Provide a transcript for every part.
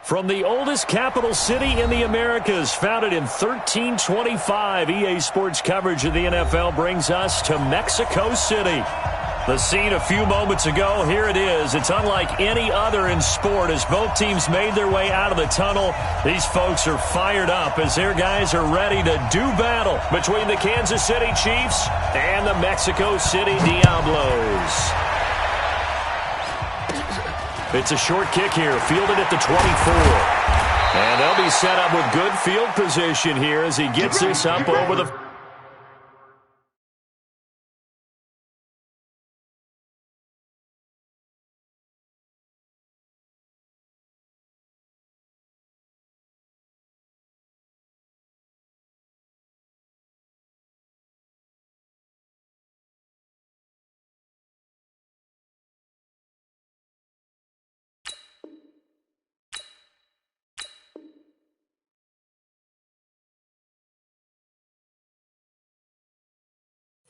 From the oldest capital city in the Americas, founded in 1325, EA Sports coverage of the NFL brings us to Mexico City. The scene a few moments ago, here it is. It's unlike any other in sport as both teams made their way out of the tunnel. These folks are fired up as their guys are ready to do battle between the Kansas City Chiefs and the Mexico City Diablos. It's a short kick here, fielded at the 24. And they'll be set up with good field position here as he gets this up over the...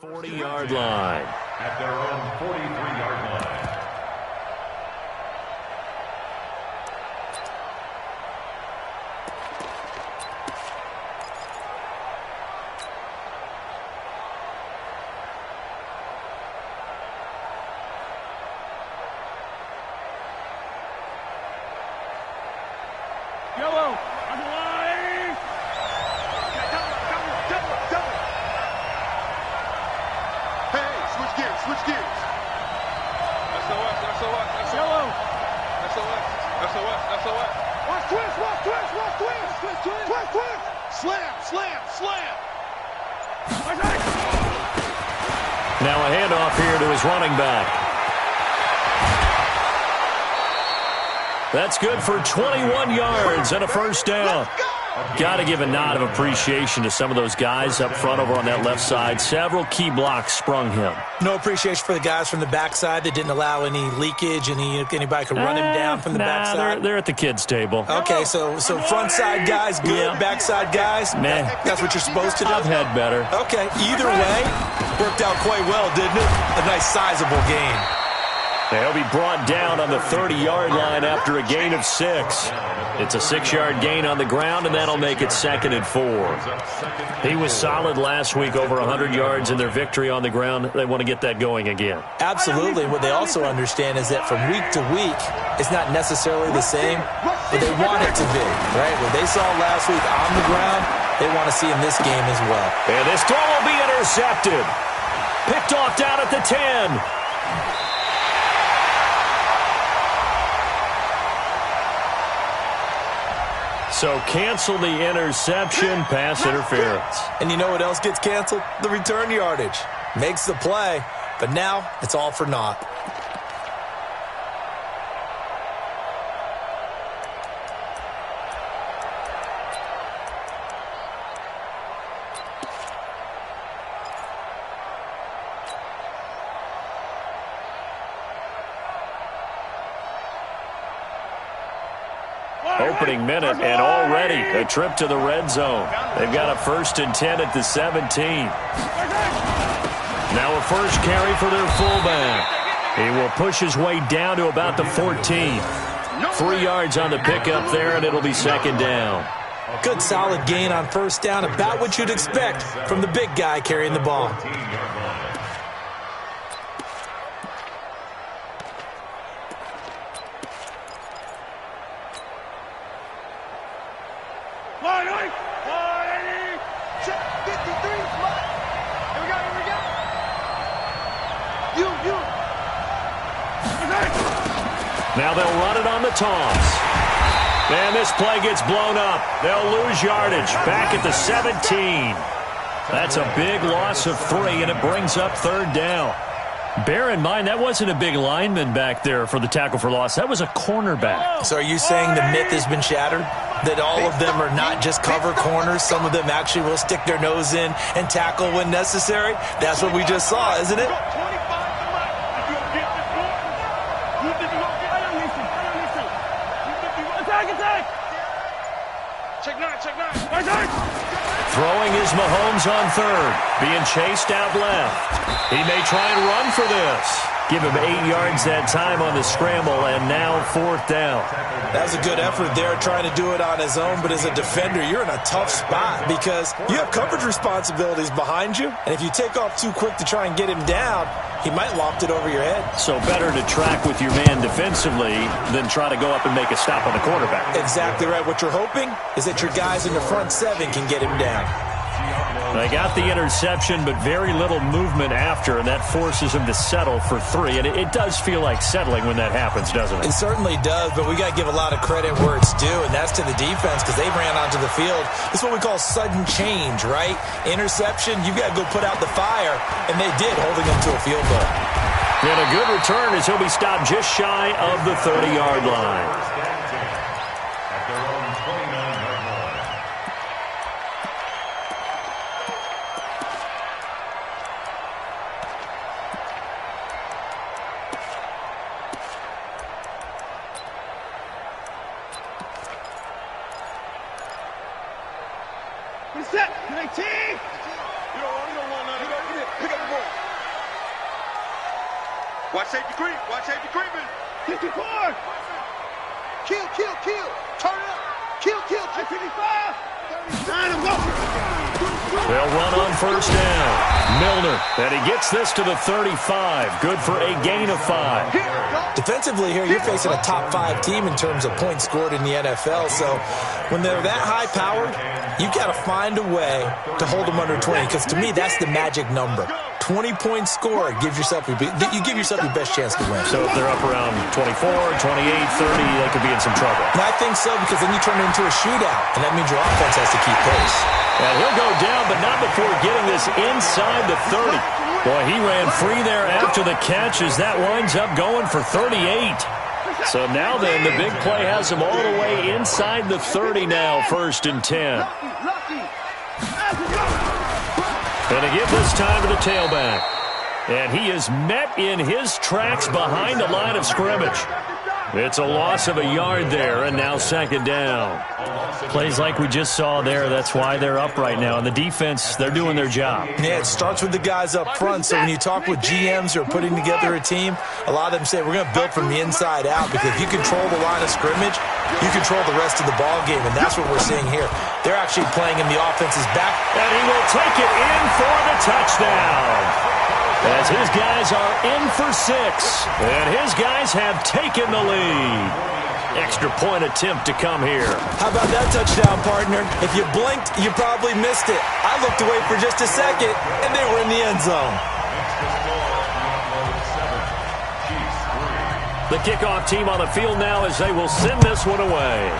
...40-yard line. At their own 43-yard line. Yellow, on the line. Double. Hey, switch gears. SOS. Yellow. SOS. Watch twist. Slam. Now a handoff here to his running back. That's good for 21 yards and a first down. Got to give a nod of appreciation to some of those guys up front over on that left side. Several key blocks sprung him. No appreciation for the guys from the backside that didn't allow any leakage, and anybody could run him down from the backside. They're at the kids' table. Okay, so front side guys good, Yeah. backside guys, Nah. that's what you're supposed to do? I've had better. Okay, either way, worked out quite well, didn't it? A nice sizable gain. He'll be brought down on the 30-yard line after a gain of 6. It's a 6-yard gain on the ground, and that'll make it 2nd and 4. He was solid last week, over 100 yards in their victory on the ground. They want to get that going again. Absolutely. What they also understand is that from week to week, it's not necessarily the same, but they want it to be, right? What they saw last week on the ground, they want to see in this game as well. And this throw will be intercepted. Picked off down at the 10. So cancel the interception, pass interference. And you know what else gets canceled? The return yardage. Makes the play, but now it's all for naught. Opening minute, and already a trip to the red zone. They've got a 1st and 10 at the 17. Now a first carry for their fullback. He will push his way down to about the 14. 3 yards on the pickup there, and it'll be 2nd down. Good solid gain on first down, about what you'd expect from the big guy carrying the ball. Now they'll run it on the toss. And this play gets blown up. They'll lose yardage back at the 17. That's a big loss of 3, and it brings up 3rd down. Bear in mind, that wasn't a big lineman back there for the tackle for loss. That was a cornerback. So are you saying the myth has been shattered? That all of them are not just cover corners? Some of them actually will stick their nose in and tackle when necessary? That's what we just saw, isn't it? Throwing is Mahomes on 3rd. Being chased out left. He may try and run for this. Give him 8 yards that time on the scramble, and now 4th down. That was a good effort there, trying to do it on his own, but as a defender, you're in a tough spot because you have coverage responsibilities behind you, and if you take off too quick to try and get him down, he might loft it over your head. So better to track with your man defensively than try to go up and make a stop on the quarterback. Exactly right. What you're hoping is that your guys in the front 7 can get him down. They got the interception, but very little movement after, and that forces him to settle for 3. And it does feel like settling when that happens, doesn't it? It certainly does, but we got to give a lot of credit where it's due, and that's to the defense because they ran onto the field. It's what we call sudden change, right? Interception, you've got to go put out the fire, and they did, holding them to a field goal. And a good return as he'll be stopped just shy of the 30-yard line. At their own 29-yard line. Set. 19. You don't want nothing. Get it. Pick up the ball. Watch safety creep. Watch safety creeping. 54. Kill. Turn it up. Kill. 55. 39. They'll run on 1st down. Milner, and he gets this to the 35. Good for a gain of 5. Defensively here, you're facing a top 5 team in terms of points scored in the NFL. So when they're that high-powered, you've got to find a way to hold them under 20, because to me, that's the magic number. 20-point score gives yourself you give yourself your best chance to win. So if they're up around 24, 28, 30, they could be in some trouble. And I think so, because then you turn it into a shootout, and that means your offense has to keep pace. And he'll go down, but not before getting this inside the 30. Boy, he ran free there after the catch as that winds up going for 38. So now then, the big play has him all the way inside the 30 now, 1st and 10. And they give this time to the tailback. And he is met in his tracks behind the line of scrimmage. It's a loss of a yard there, and now 2nd down. Plays like we just saw there, that's why they're up right now. And the defense, they're doing their job. Yeah, it starts with the guys up front. So when you talk with GMs who are putting together a team, a lot of them say, we're going to build from the inside out, because if you control the line of scrimmage, you control the rest of the ball game, and that's what we're seeing here. They're actually playing in the offense's back. And he will take it in for the touchdown. As his guys are in for 6, and his guys have taken the lead. Extra point attempt to come here. How about that touchdown, partner? If you blinked, you probably missed it. I looked away for just a second, and they were in the end zone. The kickoff team on the field now as they will send this one away.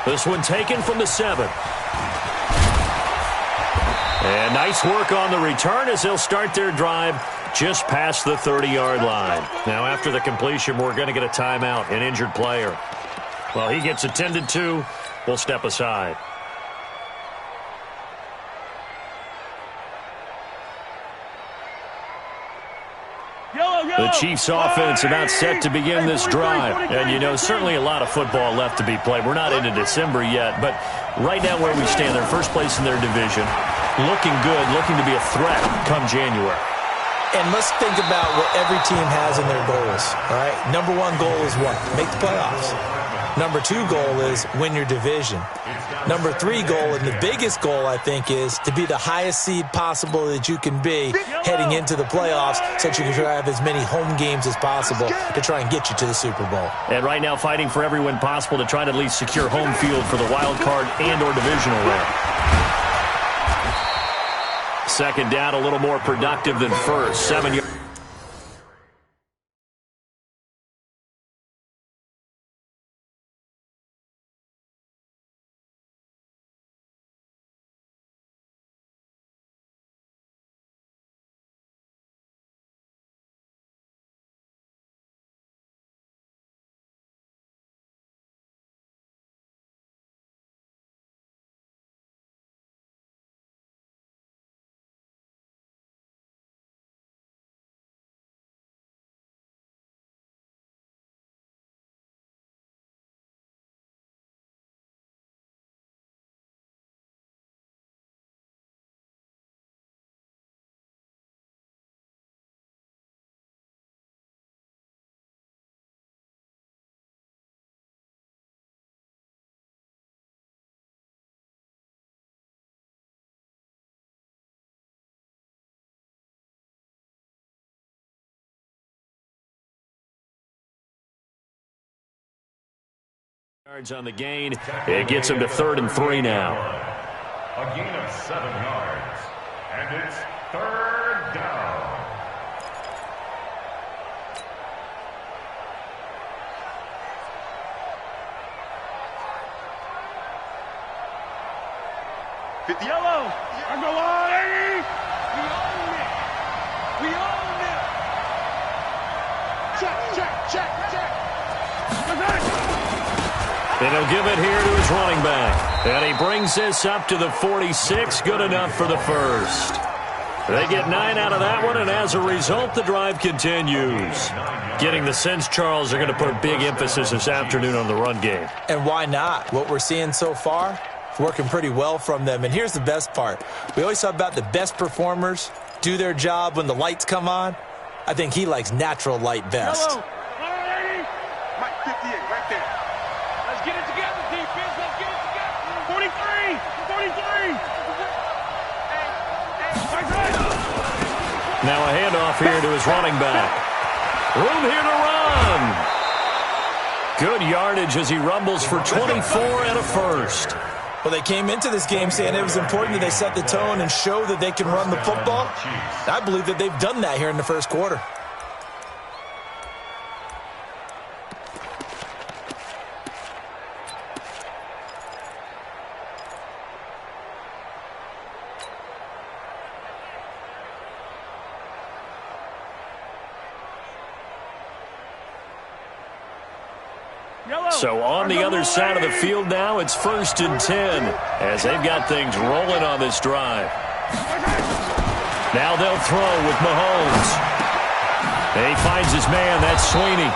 This one taken from the 7. And nice work on the return as they'll start their drive just past the 30-yard line. Now, after the completion, we're going to get a timeout, an injured player. Well, he gets attended to. We'll step aside. The Chiefs offense about set to begin this drive. And, you know, certainly a lot of football left to be played. We're not into December yet, but right now where we stand, they're first place in their division. Looking good, looking to be a threat come January. And let's think about what every team has in their goals, all right? Number 1 goal is what? Make the playoffs. Number 2 goal is win your division. Number 3 goal, and the biggest goal, I think, is to be the highest seed possible that you can be heading into the playoffs, so that you can have as many home games as possible to try and get you to the Super Bowl. And right now fighting for every win possible to try to at least secure home field for the wild card and or divisional round. 2nd down, a little more productive than 1st. 7 yards. Yards on the gain. It gets him to 3rd and 3 now. A gain of 7 yards. And it's 3rd down. Yellow. I go on, Eddie. We own it. We own it. Check. And he'll give it here to his running back. And he brings this up to the 46. Good enough for the first. They get 9 out of that one, and as a result, the drive continues. Getting the sense, Charles, they're going to put a big emphasis this afternoon on the run game. And why not? What we're seeing so far, it's working pretty well from them. And here's the best part. We always talk about the best performers do their job when the lights come on. I think he likes natural light best. Hello. Mike 58 right there. Let's get it together, defense. Let's get it together. 43. Now a handoff here to his running back. Room here to run. Good yardage as he rumbles for 24 and a first. Well, they came into this game saying it was important that they set the tone and show that they can run the football. I believe that they've done that here in the first quarter. So on the other side of the field now, it's 1st and 10 as they've got things rolling on this drive. Now they'll throw with Mahomes. And he finds his man, that's Sweeney.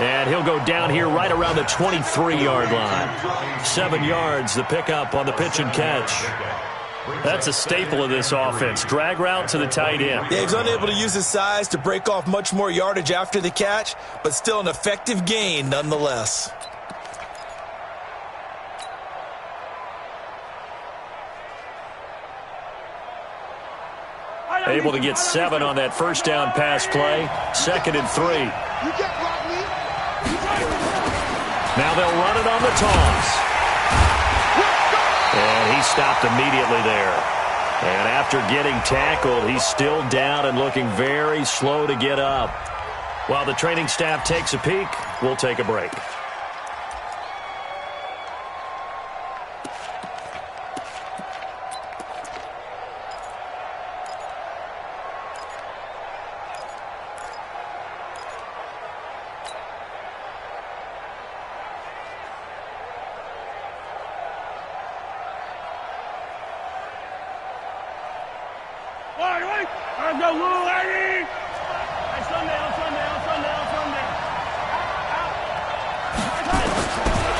And he'll go down here right around the 23-yard line. 7 yards, the pickup on the pitch and catch. That's a staple of this offense. Drag route to the tight end. Yeah, he's unable to use his size to break off much more yardage after the catch, but still an effective gain nonetheless. Able to get 7 on that first down pass play. 2nd and 3. Now they'll run it on the toss. And he stopped immediately there. And after getting tackled, he's still down and looking very slow to get up. While the training staff takes a peek, we'll take a break.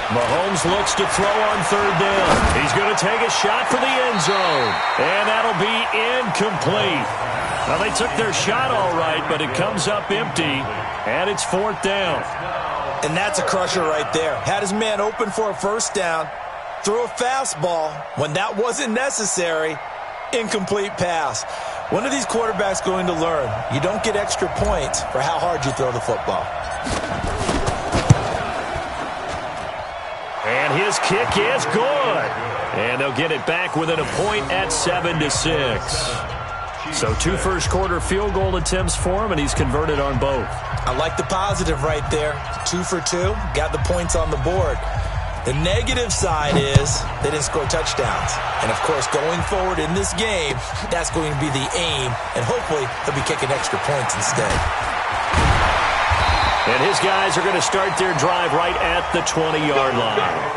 Mahomes looks to throw on 3rd down. He's going to take a shot for the end zone. And that'll be incomplete. Well, they took their shot all right, but it comes up empty, and it's 4th down. And that's a crusher right there. Had his man open for a first down, threw a fastball when that wasn't necessary, incomplete pass. When are these quarterbacks going to learn? You don't get extra points for how hard you throw the football. And his kick is good. And they'll get it back within a point at 7-6. So 2 first-quarter field goal attempts for him, and he's converted on both. I like the positive right there. 2 for 2, got the points on the board. The negative side is they didn't score touchdowns. And, of course, going forward in this game, that's going to be the aim, and hopefully they'll be kicking extra points instead. And his guys are going to start their drive right at the 20-yard line.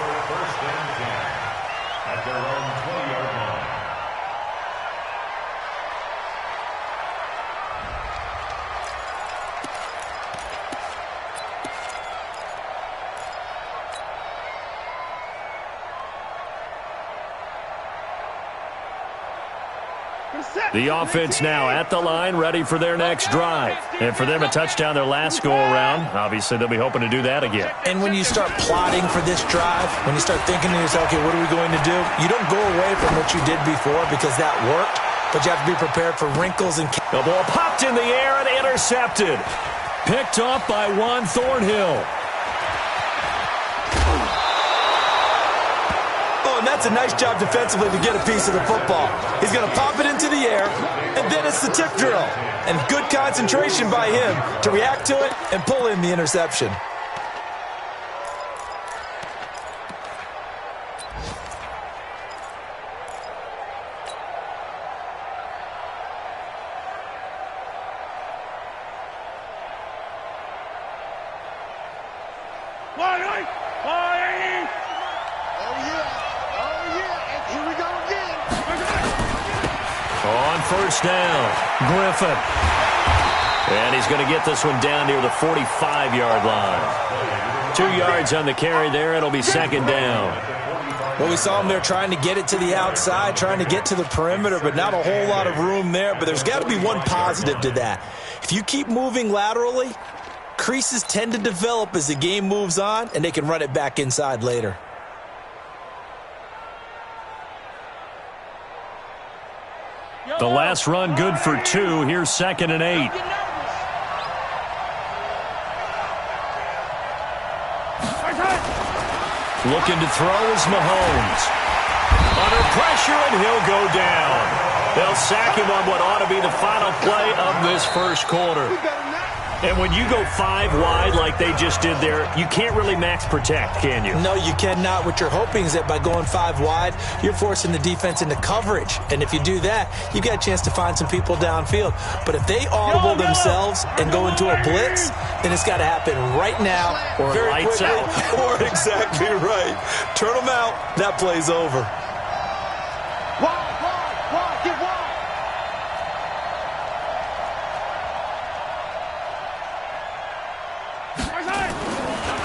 The offense now at the line, ready for their next drive. And for them, a touchdown their last go-around. Obviously, they'll be hoping to do that again. And when you start plotting for this drive, when you start thinking to yourself, okay, what are we going to do? You don't go away from what you did before because that worked, but you have to be prepared for wrinkles and... The ball popped in the air and intercepted. Picked off by Juan Thornhill. and that's a nice job defensively to get a piece of the football. He's going to pop it into the air, and then it's the tip drill. And good concentration by him to react to it and pull in the interception. First down, Griffin. And he's going to get this one down near the 45-yard line. 2 yards on the carry there. It'll be second down. Well, we saw him there trying to get it to the outside, trying to get to the perimeter, but not a whole lot of room there. But there's got to be one positive to that. If you keep moving laterally, creases tend to develop as the game moves on, and they can run it back inside later. The last run good for 2. Here's 2nd and 8. Looking to throw is Mahomes. Under pressure, and he'll go down. They'll sack him on what ought to be the final play of this first quarter. And when you go 5 wide like they just did there, you can't really max protect, can you? No, you cannot. What you're hoping is that by going 5 wide, you're forcing the defense into coverage. And if you do that, you've got a chance to find some people downfield. But if they audible themselves and go into a blitz, then it's got to happen right now. Or very lights quickly, out. Or exactly right. Turn them out. That play's over.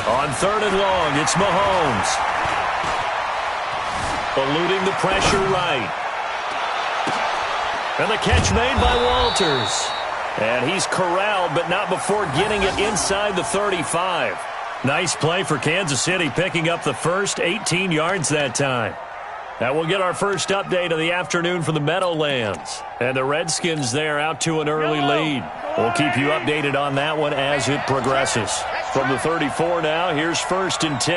On 3rd and long, it's Mahomes. Eluding the pressure right. And the catch made by Walters. And he's corralled, but not before getting it inside the 35. Nice play for Kansas City, picking up the first 18 yards that time. That will get our first update of the afternoon from the Meadowlands. And the Redskins there out to an early lead. We'll keep you updated on that one as it progresses. From the 34 now, here's 1st and 10.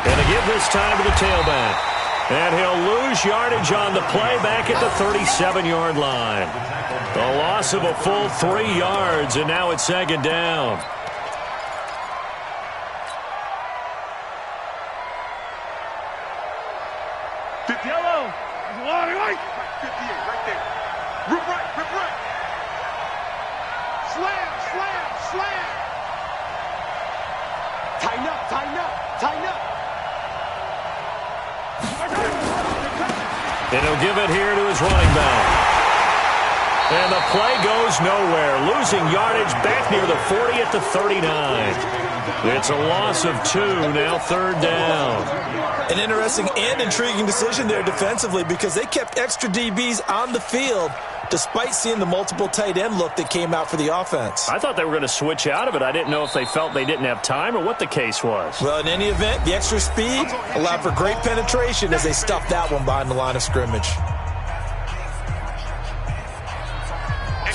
And they give this time to the tailback. And he'll lose yardage on the play back at the 37-yard line. The loss of a full 3 yards, and now it's 2nd down. Yellow. 58 right there. Rip right. Slam. Tighten up. And he'll give it here to his running back. And the play goes nowhere, losing yardage back near the 40 at the 39. It's a loss of 2, now 3rd down. An interesting and intriguing decision there defensively because they kept extra DBs on the field despite seeing the multiple tight end look that came out for the offense. I thought they were going to switch out of it. I didn't know if they felt they didn't have time or what the case was. Well, in any event, the extra speed allowed for great penetration as they stuffed that one behind the line of scrimmage.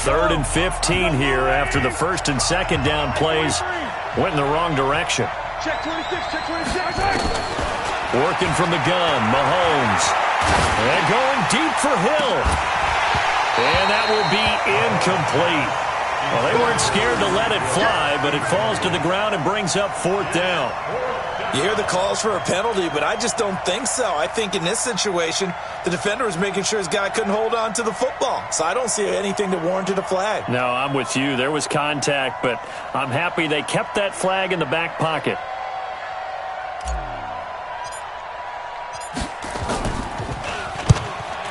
3rd and 15 here after the 1st and 2nd down plays went in the wrong direction. Check 26. Working from the gun, Mahomes. And going deep for Hill. And that will be incomplete. Well, they weren't scared to let it fly, but it falls to the ground and brings up 4th down. You hear the calls for a penalty, but I just don't think so. I think in this situation, the defender was making sure his guy couldn't hold on to the football. So I don't see anything that warranted a flag. No, I'm with you. There was contact, but I'm happy they kept that flag in the back pocket.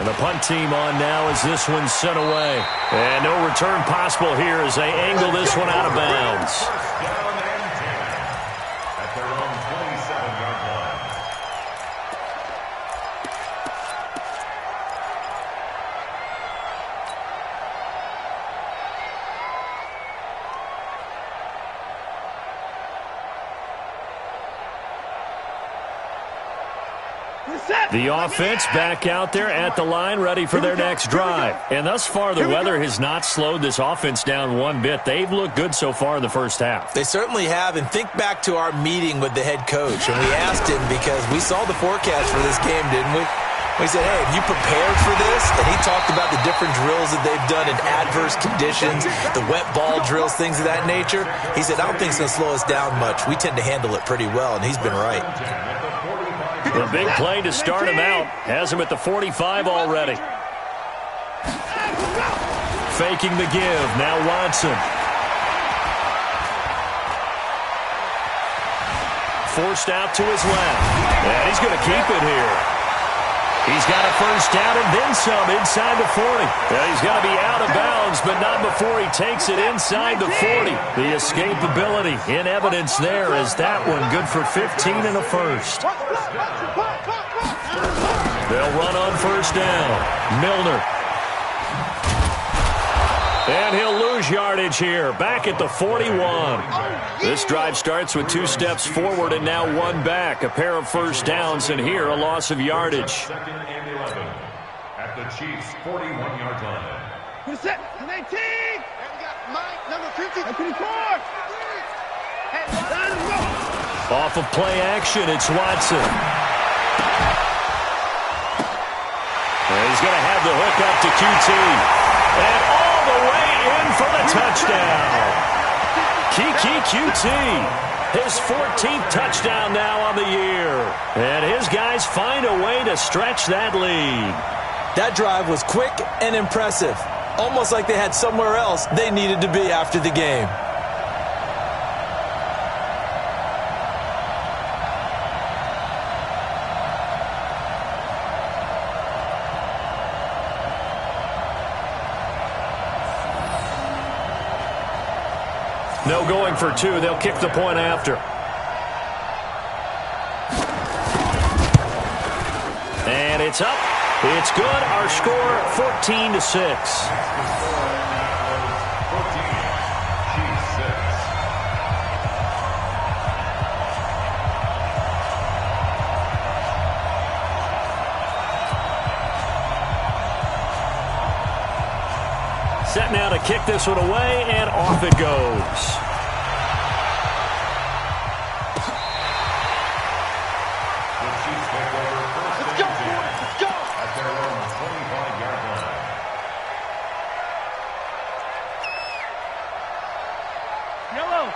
And the punt team on now as this one's sent away. And no return possible here as they angle this one out of bounds. The offense back out there at the line, ready for their next drive. And thus far, the weather has not slowed this offense down one bit. They've looked good so far in the first half. They certainly have. And think back to our meeting with the head coach. And we asked him, because we saw the forecast for this game, didn't we? We said, hey, have you prepared for this? And he talked about the different drills that they've done in adverse conditions, the wet ball drills, things of that nature. He said, I don't think it's going to slow us down much. We tend to handle it pretty well, and he's been right. The big play to start him out has him at the 45 already. Faking the give. Now Watson. Forced out to his left. And he's going to keep it here. He's got a first down and then some inside the 40. Well, he's got to be out of bounds, but not before he takes it inside the 40. The escapability in evidence there as that one good for 15 and a first. They'll run on first down. Milner. And he'll lose yardage here, back at the 41. This drive starts with 2 steps forward and now 1 back. A pair of first downs, and here a loss of yardage. Second and 11 at the Chiefs' 41-yard line. Who's set? 19. And we got Mike, number 50. 54. Off of play action, it's Watson. And he's going to have the hook up to QT. And all the way in for the touchdown. QT, his 14th touchdown now on the year. And his guys find a way to stretch that lead. That drive was quick and impressive. Almost like they had somewhere else they needed to be after the game. No going for 2. They'll kick the point after. And it's up. It's good. Our score, 14-6. 14, Chiefs 6. Set now to kick this one away, and off it goes.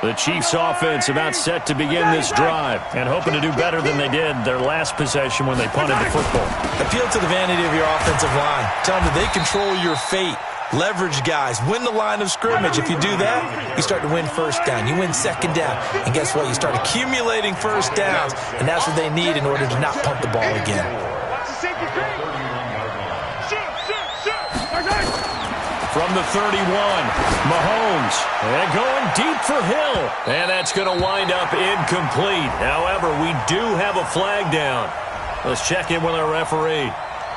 The Chiefs offense about set to begin this drive and hoping to do better than they did their last possession when they punted the football. Appeal to the vanity of your offensive line. Tell them that they control your fate. Leverage guys. Win the line of scrimmage. If you do that, you start to win first down. You win second down. And guess what? You start accumulating first downs. And that's what they need in order to not punt the ball again. From the 31, Mahomes, and going deep for Hill. And that's going to wind up incomplete. However, we do have a flag down. Let's check in with our referee.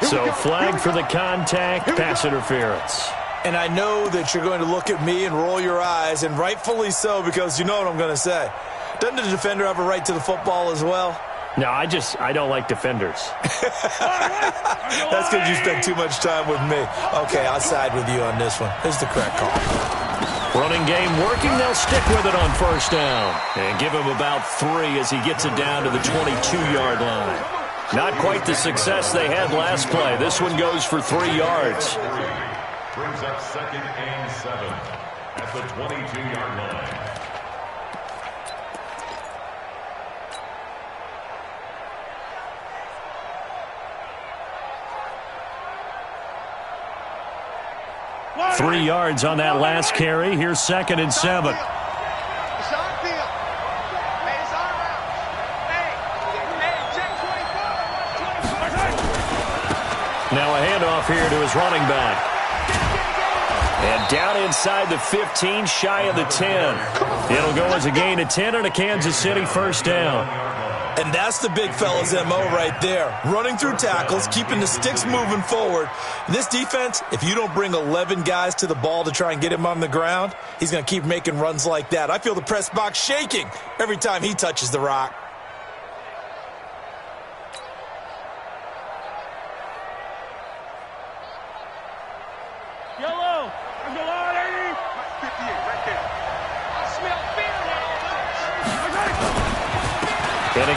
So, flag for the contact, pass interference. And I know that you're going to look at me and roll your eyes, and rightfully so, because you know what I'm going to say. Doesn't the defender have a right to the football as well? No, I don't like defenders. That's because you spent too much time with me. Okay, I'll side with you on this one. Here's the correct call. Running game working. They'll stick with it on first down. And give him about 3 as he gets it down to the 22-yard line. Not quite the success they had last play. This one goes for 3 yards. Brings up second and 7 at the 22-yard line. Wow. 3 yards on that last carry. Here's second and 7. Now a handoff here to his running back. And down inside the 15, shy of the 10. It'll go as a gain of 10 and a Kansas City first down. And that's the big fella's MO right there. Running through tackles, keeping the sticks moving forward. This defense, if you don't bring 11 guys to the ball to try and get him on the ground, he's going to keep making runs like that. I feel the press box shaking every time he touches the rock.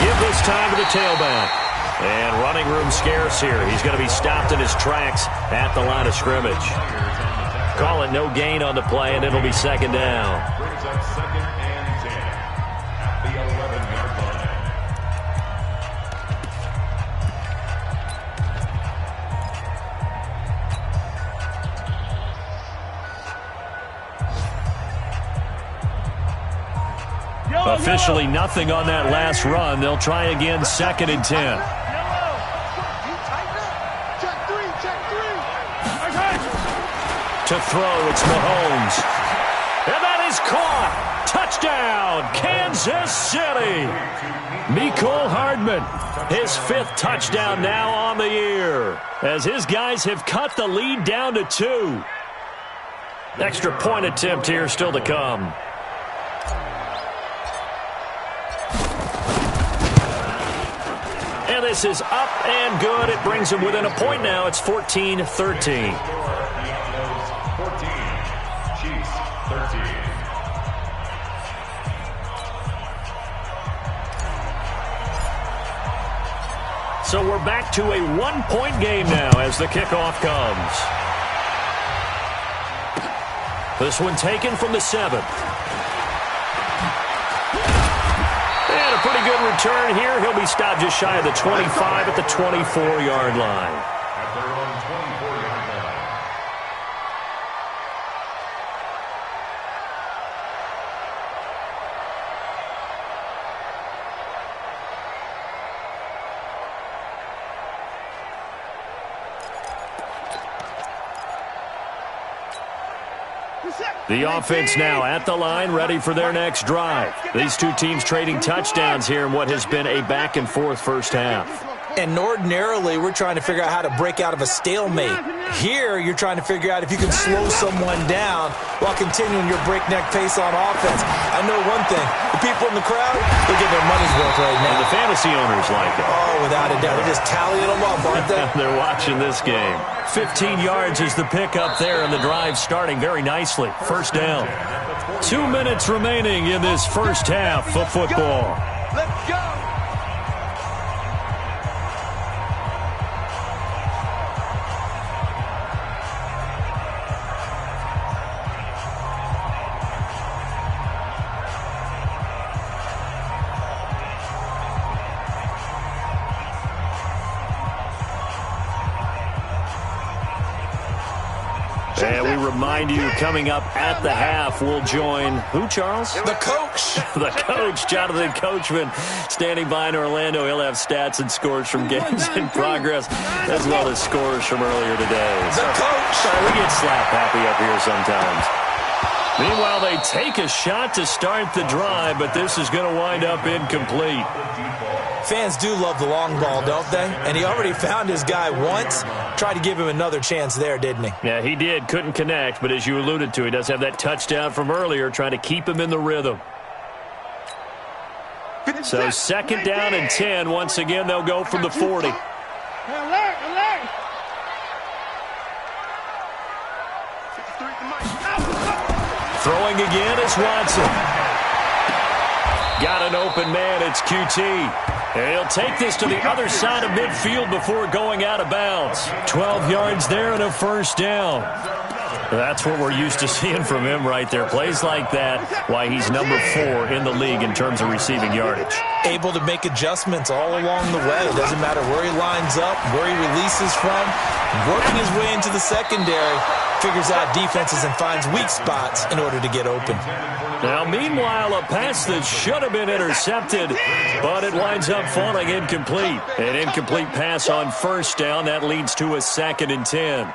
give this time to the tailback. And running room scarce here. He's going to be stopped in his tracks at the line of scrimmage. Call it no gain on the play, and it'll be second down. Brings up 2nd and 10 at the 11-yard line. Officially nothing on that last run. They'll try again, 2nd and 10. To throw, it's Mahomes. And that is caught. Touchdown, Kansas City. Mecole Hardman, his 5th touchdown now on the year, as his guys have cut the lead down to 2. Extra point attempt here still to come. And this is up and good. It brings him within a point now. It's 14-13. 14, Chiefs 13. So we're back to a 1-point game now as the kickoff comes. This one taken from the 7. And a pretty good return here. He'll be stopped just shy of the 25 at the 24-yard line. At their own 24-yard line. The offense now at the line, ready for their next drive. These two teams trading touchdowns here in what has been a back-and-forth first half. And ordinarily, we're trying to figure out how to break out of a stalemate. Here, you're trying to figure out if you can slow someone down while continuing your breakneck pace on offense. I know one thing. The people in the crowd, they're getting their money's worth right now. And the fantasy owners like it. Oh, without a doubt. They're just tallying them up, aren't they? They're watching this game. 15 yards is the pickup there, and the drive starting very nicely. First down. 2 minutes remaining in this first half of football. Let's go. And we remind you, coming up at the half, we'll join who, Charles? The coach. The coach, Jonathan Coachman, standing by in Orlando. He'll have stats and scores from games in progress, as well as scores from earlier today. The coach. We get slap happy up here sometimes. Meanwhile, they take a shot to start the drive, but this is going to wind up incomplete. Fans do love the long ball, don't they? And he already found his guy once. Tried to give him another chance there, didn't he? Yeah, he did. Couldn't connect, but as you alluded to, he does have that touchdown from earlier, trying to keep him in the rhythm. So 2nd down and 10. Once again, they'll go from the 40. Throwing again is Watson. Got an open man. It's QT. And he'll take this to the other side of midfield before going out of bounds. 12 yards there and a first down. That's what we're used to seeing from him right there. Plays like that, why he's number 4 in the league in terms of receiving yardage. Able to make adjustments all along the way. It doesn't matter where he lines up, where he releases from. Working his way into the secondary, figures out defenses and finds weak spots in order to get open. Now, meanwhile, a pass that should have been intercepted, but it winds up falling incomplete. An incomplete pass on first down. That leads to a 2nd and 10.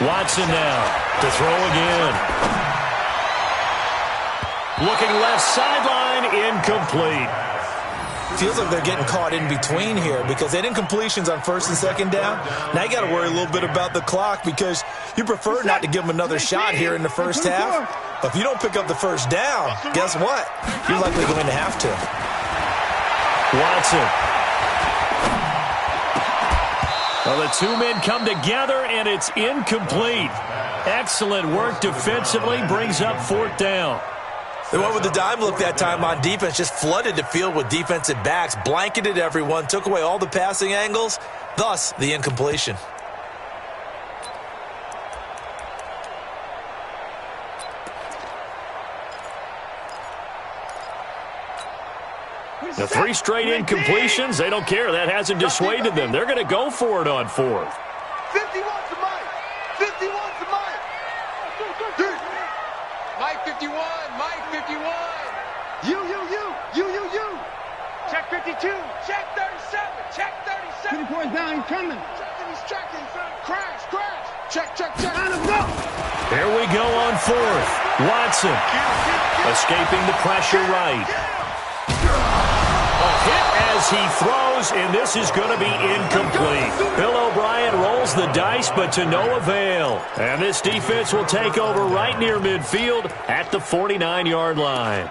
Watson now to throw again. Looking left sideline, incomplete. Feels like they're getting caught in between here because they had incompletions on 1st and 2nd down. Now you got to worry a little bit about the clock because you prefer not to give them another shot here in the first half. But if you don't pick up the first down, guess what? You're likely going to have to. Watson. Well, the two men come together, and it's incomplete. Excellent work defensively, brings up 4th down. They went with the dime look that time on defense, just flooded the field with defensive backs, blanketed everyone, took away all the passing angles, thus the incompletion. The 3 straight incompletions, they don't care. That hasn't dissuaded them. They're going to go for it on 4th. 51 to Mike. 51 to Mike. Mike 51. Mike 51. You. Check 52. Check 37. Check 37. 20 points down, he's coming. He's checking. Crash. Check. Line him up. Here we go on 4th. Watson escaping the pressure right. A hit as he throws, and this is going to be incomplete. Bill O'Brien rolls the dice, but to no avail. And this defense will take over right near midfield at the 49-yard line.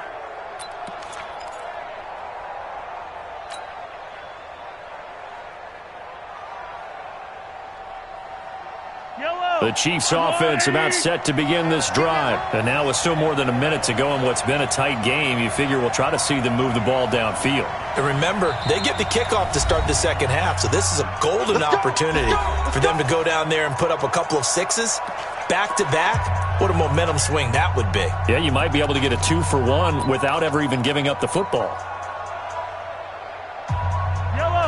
The Chiefs offense about set to begin this drive. And now with still more than a minute to go in what's been a tight game, you figure we'll try to see them move the ball downfield. And remember, they get the kickoff to start the second half, so this is a golden opportunity for them to go down there and put up a couple of 6s back-to-back. What a momentum swing that would be. Yeah, you might be able to get a 2-for-1 without ever even giving up the football.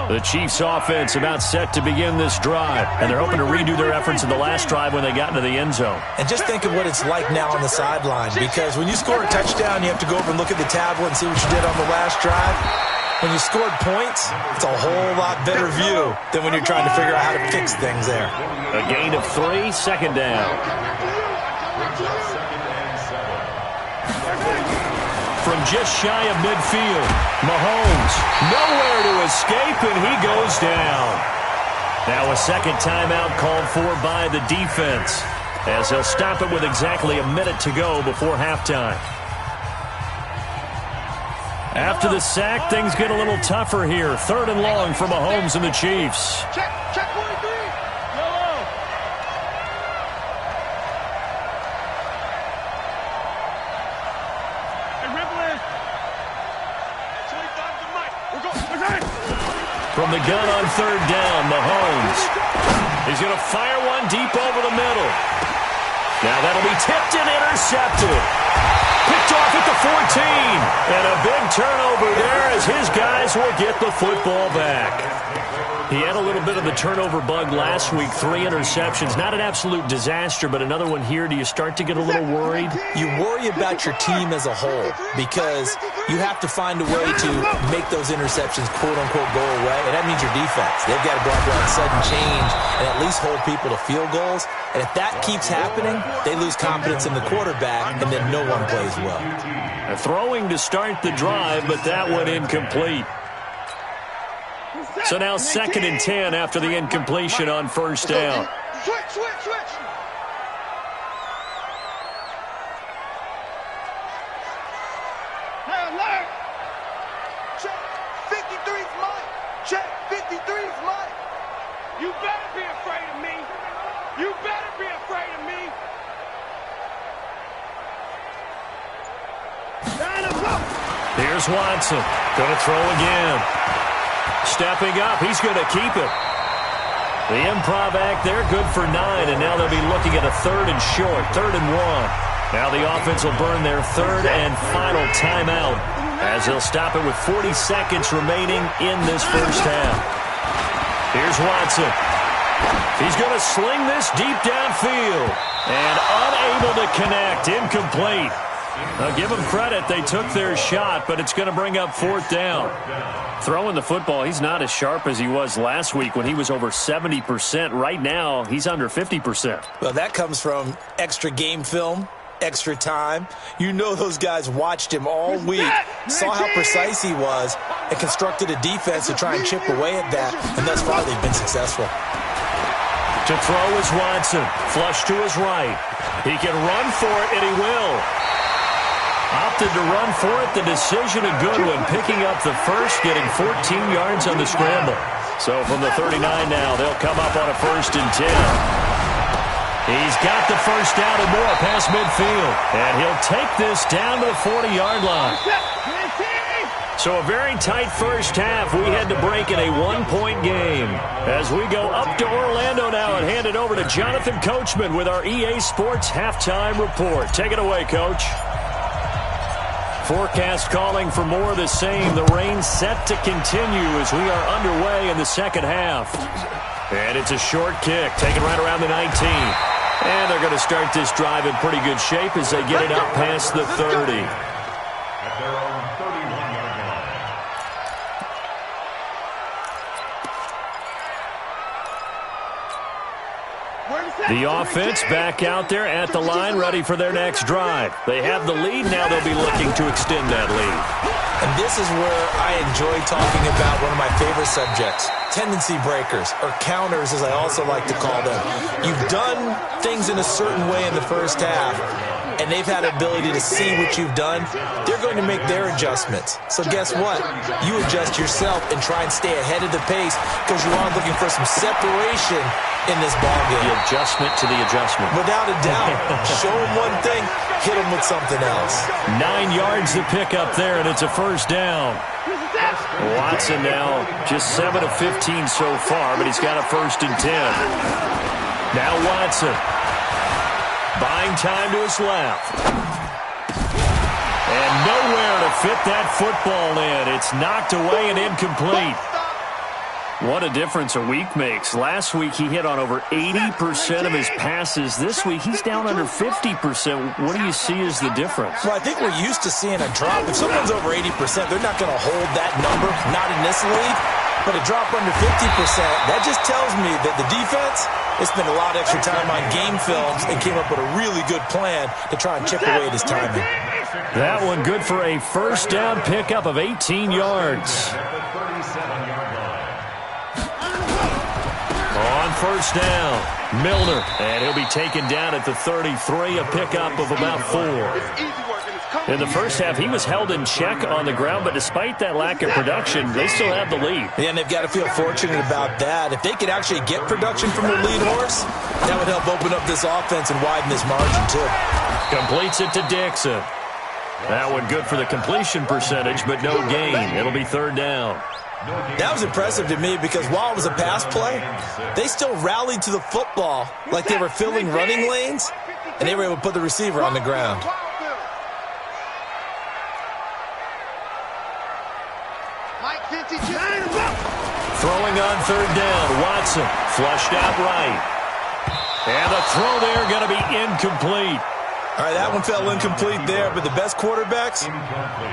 The Chiefs offense about set to begin this drive, and they're hoping to redo their efforts in the last drive when they got into the end zone. And just think of what it's like now on the sideline, because when you score a touchdown, you have to go over and look at the tablet and see what you did on the last drive. When you scored points, it's a whole lot better view than when you're trying to figure out how to fix things there. A gain of 3, second down. From just shy of midfield, Mahomes nowhere to escape, and he goes down. Now a second timeout called for by the defense, as they'll stop it with exactly a minute to go before halftime. After the sack, things get a little tougher here. 3rd and long for Mahomes and the Chiefs. Check 43. From the gun on 3rd down, Mahomes. He's going to fire one deep over the middle. Now that'll be tipped and intercepted. Picked off at the 14. And a big turnover there as his guys will get the football back. He had a little bit of the turnover bug last week, 3 interceptions. Not an absolute disaster, but another one here. Do you start to get a little worried? You worry about your team as a whole because you have to find a way to make those interceptions, quote-unquote, go away, and that means your defense. They've got to go out there and sudden change and at least hold people to field goals. And if that keeps happening, they lose confidence in the quarterback, and then no one plays well. Throwing to start the drive, but that one incomplete. So now 2nd and 10 after the incompletion on 1st down. Switch. Hey, alert. Check 53's Mike. Check 53's Mike. You better be afraid of me. You better be afraid of me. Line him up. Here's Watson. Going to throw again. Stepping up, he's going to keep it. The improv act there, good for 9, and now they'll be looking at a 3rd and short, 3rd and 1. Now the offense will burn their 3rd and final timeout as they'll stop it with 40 seconds remaining in this first half. Here's Watson. He's going to sling this deep downfield and unable to connect, incomplete. Now, give them credit. They took their shot, but it's going to bring up 4th down. Throwing the football, he's not as sharp as he was last week when he was over 70%. Right now, he's under 50%. Well, that comes from extra game film, extra time. You know those guys watched him all week, saw how precise he was, and constructed a defense to try and chip away at that, and thus far they've been successful. To throw is Watson. Flush to his right. He can run for it, and he will. Opted to run for it. The decision a good one. Picking up the first, getting 14 yards on the scramble. So from the 39 now, they'll come up on a 1st and 10. He's got the first down and more past midfield. And he'll take this down to the 40-yard line. So a very tight first half. We had to break in a one-point game. As we go up to Orlando now and hand it over to Jonathan Coachman with our EA Sports Halftime Report. Take it away, Coach. Forecast calling for more of the same. The rain set to continue as we are underway in the second half. And it's a short kick, taken right around the 19. And they're going to start this drive in pretty good shape as they get it up past the 30. At their own 31-yard line. The offense back out there at the line, ready for their next drive. They have the lead. Now they'll be looking to extend that lead. And this is where I enjoy talking about one of my favorite subjects, tendency breakers, or counters as I also like to call them. You've done things in a certain way in the first half, and they've had the ability to see what you've done. They're going to make their adjustments. So guess what? You adjust yourself and try and stay ahead of the pace because you are looking for some separation in this ballgame. The adjustment to the adjustment. Without a doubt. Show them one thing, hit them with something else. 9 yards to pick up there, and it's a first down. Watson now just 7 of 15 so far, but he's got a 1st and 10. Now Watson. Buying time to his left. And nowhere to fit that football in. It's knocked away and incomplete. What a difference a week makes. Last week he hit on over 80% of his passes. This week he's down under 50%. What do you see as the difference? Well, I think we're used to seeing a drop. If someone's over 80%, they're not going to hold that number, not in this league. But a drop under 50%, that just tells me that the defense has spent a lot of extra time on game films and came up with a really good plan to try and chip away at his timing. That one good for a first down pickup of 18 yards. On first down, Milner, and he'll be taken down at the 33, a pickup of about 4. In the first half, he was held in check on the ground, but despite that lack of production, they still have the lead. Yeah, and they've got to feel fortunate about that. If they could actually get production from their lead horse, that would help open up this offense and widen this margin, too. Completes it to Dixon. That one good for the completion percentage, but no gain. It'll be 3rd down. That was impressive to me because while it was a pass play, they still rallied to the football like they were filling running lanes, and they were able to put the receiver on the ground. Throwing on 3rd down, Watson flushed out right. And the throw there going to be incomplete. All right, that one fell incomplete there, but the best quarterbacks,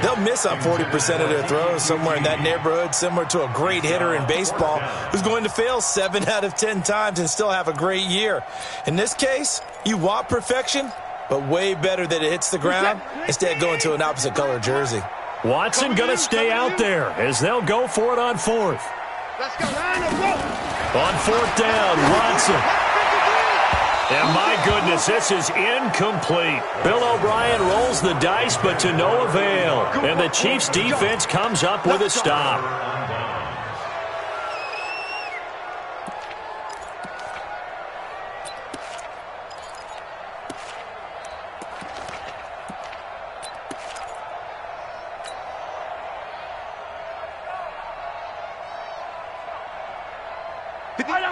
they'll miss on 40% of their throws, somewhere in that neighborhood, similar to a great hitter in baseball who's going to fail 7 out of 10 times and still have a great year. In this case, you want perfection, but way better that it hits the ground instead of going to an opposite color jersey. Watson going to stay out there as they'll go for it on 4th. On 4th down, Watson. And my goodness, this is incomplete. Bill O'Brien rolls the dice, but to no avail. And the Chiefs' defense comes up with a stop.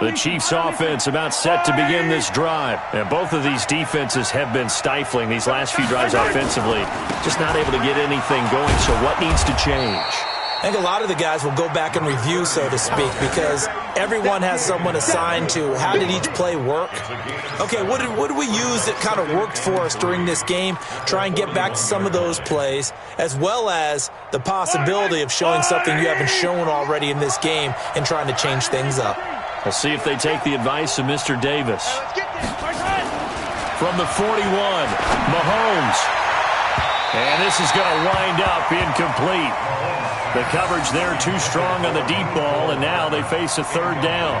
The Chiefs offense about set to begin this drive. And both of these defenses have been stifling these last few drives offensively. Just not able to get anything going, so what needs to change? I think a lot of the guys will go back and review, so to speak, because everyone has someone assigned to how did each play work. Okay, what did we use that kind of worked for us during this game? Try and get back to some of those plays, as well as the possibility of showing something you haven't shown already in this game and trying to change things up. We'll see if they take the advice of Mr. Davis. From the 41, Mahomes. And this is going to wind up incomplete. The coverage there too strong on the deep ball, and now they face a 3rd down.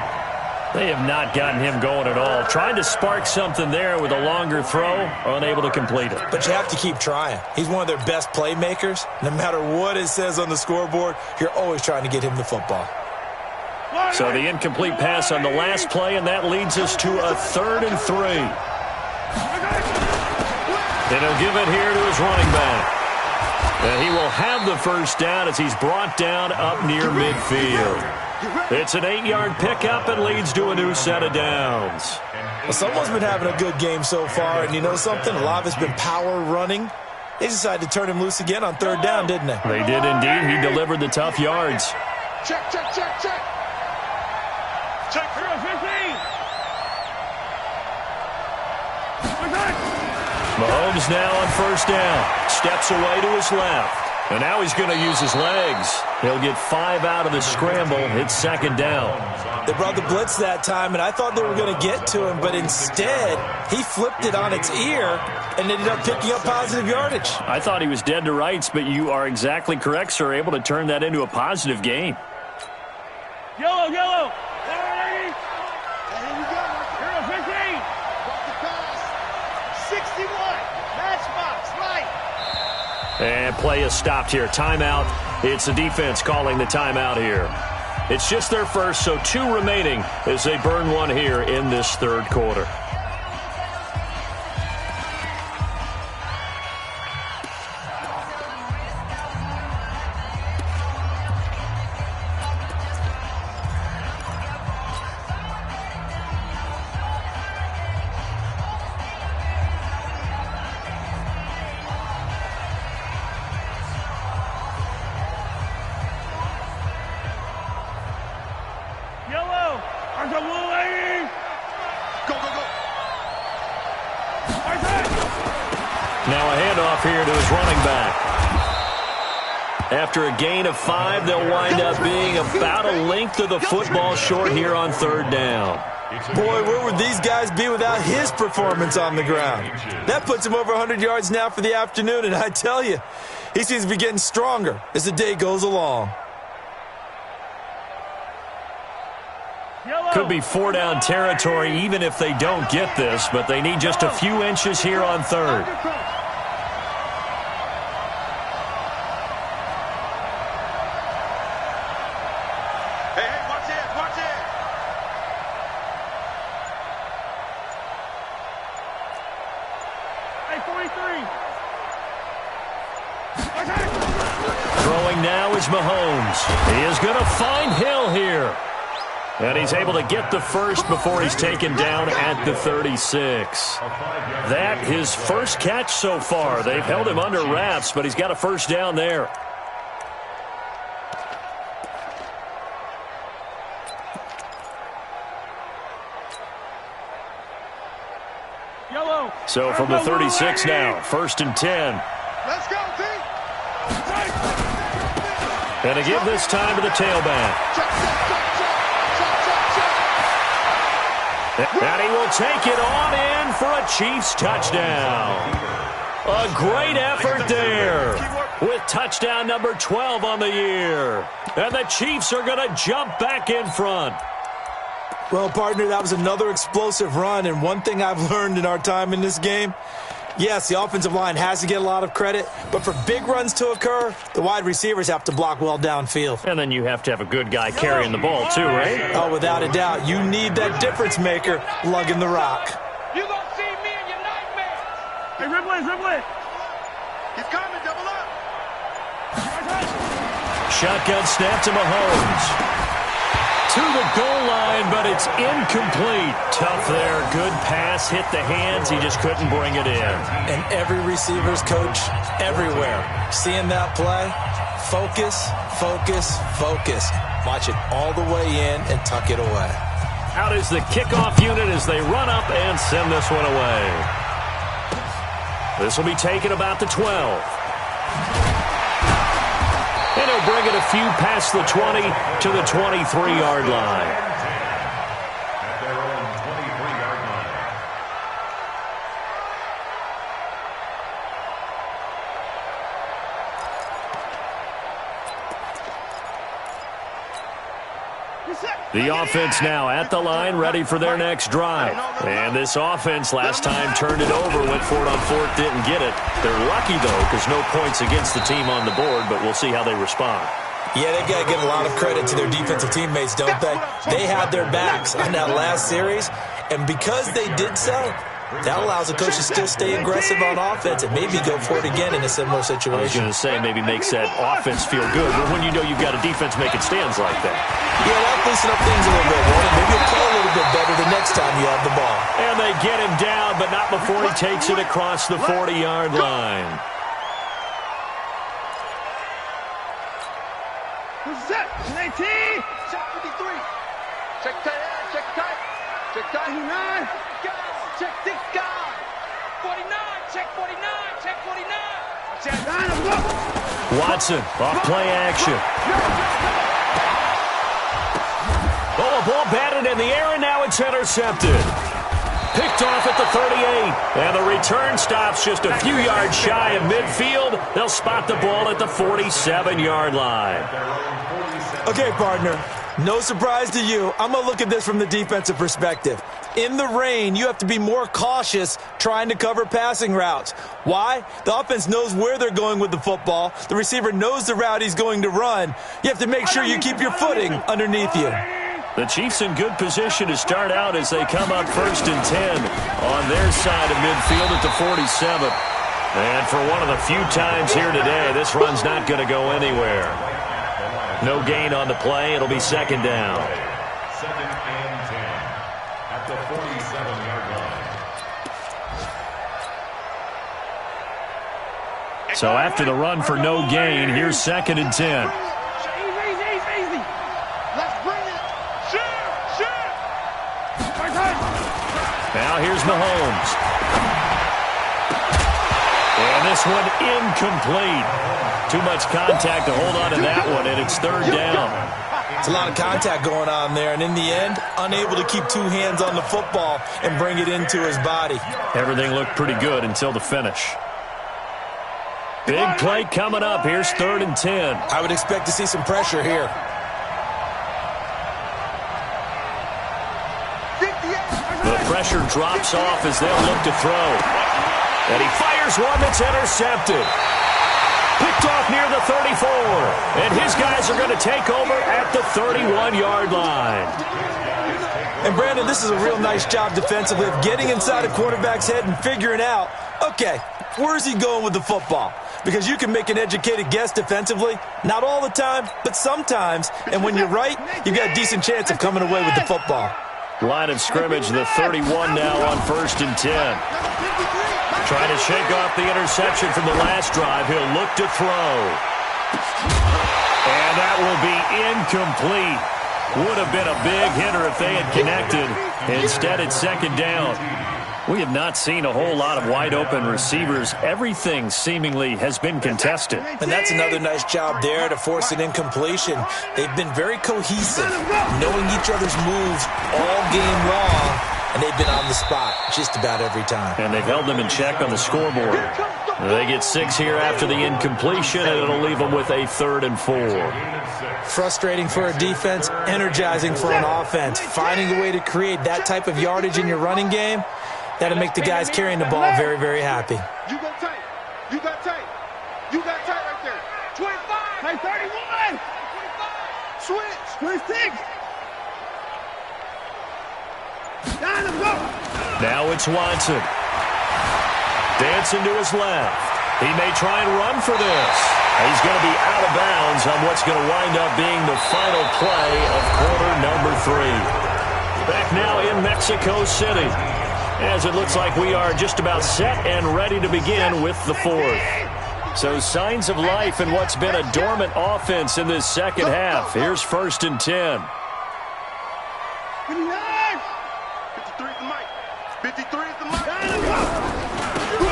They have not gotten him going at all. Trying to spark something there with a longer throw, unable to complete it. But you have to keep trying. He's one of their best playmakers. No matter what it says on the scoreboard, you're always trying to get him the football. So the incomplete pass on the last play, and that leads us to a 3rd and 3. And he'll give it here to his running back. And he will have the first down as he's brought down up near midfield. It's an 8-yard pickup and leads to a new set of downs. Well, someone's been having a good game so far, and you know something? A lot of it's been power running. They decided to turn him loose again on third down, didn't they? They did indeed. He delivered the tough yards. Check, check, check, check. Check for 15. Mahomes now on first down. Steps away to his left. And now he's going to use his legs. He'll get 5 out of the scramble. It's second down. They brought the blitz that time, and I thought they were going to get to him, but instead he flipped it on its ear and ended up picking up positive yardage. I thought he was dead to rights, but you are exactly correct, sir. Able to turn that into a positive gain. Yellow, yellow. Here we go. Hero 15. Walk the pass. 61. Matchbox. Right. And play is stopped here. Timeout. It's the defense calling the timeout here. It's just their first, so 2 remaining as they burn one here in this third quarter. Now a handoff here to his running back. After a gain of 5, they'll wind up being about a length of the football short here on third down. Boy, where would these guys be without his performance on the ground? That puts him over 100 yards now for the afternoon, and I tell you, he seems to be getting stronger as the day goes along. Could be 4-down territory even if they don't get this, but they need just a few inches here on third. Hey, watch it, watch it. Hey, 43. Throwing now is Mahomes. He is going to find Hill here. And he's able to get the first before he's taken down at the 36. That his first catch so far. They've held him under wraps, but he's got a first down there. Yellow. So from the 36 now, 1st and 10. Let's go, T. And to give this time to the tailback. And he will take it on in for a Chiefs touchdown. A great effort there with touchdown number 12 on the year. And the Chiefs are going to jump back in front. Well, partner, that was another explosive run, and one thing I've learned in our time in this game, yes, the offensive line has to get a lot of credit, but for big runs to occur, the wide receivers have to block well downfield. And then you have to have a good guy carrying the ball too, right? Oh, without a doubt. You need that difference maker lugging the rock. You gonna see me in your nightmares. Hey, Ripley, Ripley. He's coming, double up. Shotgun snap to Mahomes. To the goal line, but it's incomplete. Tough there. Good pass. Hit the hands. He just couldn't bring it in. And every receiver's coach everywhere. Seeing that play, focus, focus, focus. Watch it all the way in and tuck it away. Out is the kickoff unit as they run up and send this one away. This will be taken about the 12. And he'll bring it a few past the 20 to the 23-yard line. At their own 23-yard line. The offense now at the line, ready for their next drive. And this offense last time turned it over, went for it on 4th, didn't get it. They're lucky, though, because no points against the team on the board, but we'll see how they respond. Yeah, they've got to give a lot of credit to their defensive teammates, don't they? They had their backs on that last series, and because they did so, That allows the coach to still stay aggressive on offense and maybe go for it again in a similar situation. I was going to say maybe makes that offense feel good, but when you know you've got a defense making stands like that. Yeah, that'll loosen up things a little bit. Maybe you'll play a little bit better the next time you have the ball. And they get him down, but not before he takes it across the 40-yard line. Who's that? 19. Check 53. Check tight end. Check tight. Check tight. 89. Check 6 guys. 49. Check 49. Check 49. Check 9. Watson off play action. Oh, a ball batted in the air, and now it's intercepted. Picked off at the 38, and the return stops just a few yards shy of midfield. They'll spot the ball at the 47-yard line. Okay, partner, no surprise to you. I'm going to look at this from the defensive perspective. In the rain, you have to be more cautious trying to cover passing routes. Why? The offense knows where they're going with the football. The receiver knows the route he's going to run. You have to make sure you keep your footing underneath you. The Chiefs in good position to start out as they come up 1st and 10 on their side of midfield at the 47. And for one of the few times here today, this run's not going to go anywhere. No gain on the play. It'll be 2nd down. 2nd and 10 at the 47-yard line. So after the run for no gain, here's 2nd and 10. Now here's Mahomes. And this one incomplete. Too much contact to hold on to that one, and it's 3rd down. It's a lot of contact going on there, and in the end, unable to keep 2 hands on the football and bring it into his body. Everything looked pretty good until the finish. Big play coming up. Here's 3rd and 10. I would expect to see some pressure here. The pressure drops off as they'll look to throw. And he fires one that's intercepted. Picked off near the 34. And his guys are going to take over at the 31-yard line. And, Brandon, this is a real nice job defensively of getting inside a quarterback's head and figuring out, okay, where's he going with the football? Because you can make an educated guess defensively. Not all the time, but sometimes. And when you're right, you've got a decent chance of coming away with the football. Line of scrimmage, the 31 now on 1st and 10. Trying to shake off the interception from the last drive. He'll look to throw. And that will be incomplete. Would have been a big hitter if they had connected. Instead, it's 2nd down. We have not seen a whole lot of wide-open receivers. Everything seemingly has been contested. And that's another nice job there to force an incompletion. They've been very cohesive, knowing each other's moves all game long, and they've been on the spot just about every time. And they've held them in check on the scoreboard. They get 6 here after the incompletion, and it'll leave them with a 3rd and 4. Frustrating for a defense, energizing for an offense. Finding a way to create that type of yardage in your running game, that'll make the guys carrying the ball very, very happy. You got tight. You got tight. You got tight right there. 25. Hey, 31. 25. Switch. 26. Down and go. Now it's Watson. Dancing to his left. He may try and run for this. He's going to be out of bounds on what's going to wind up being the final play of quarter number 3. Back now in Mexico City, as it looks like we are just about set and ready to begin with the 4th. So signs of life in what's been a dormant offense in this second half. Here's 1st and 10. 53 is the mic. 53 is the mic.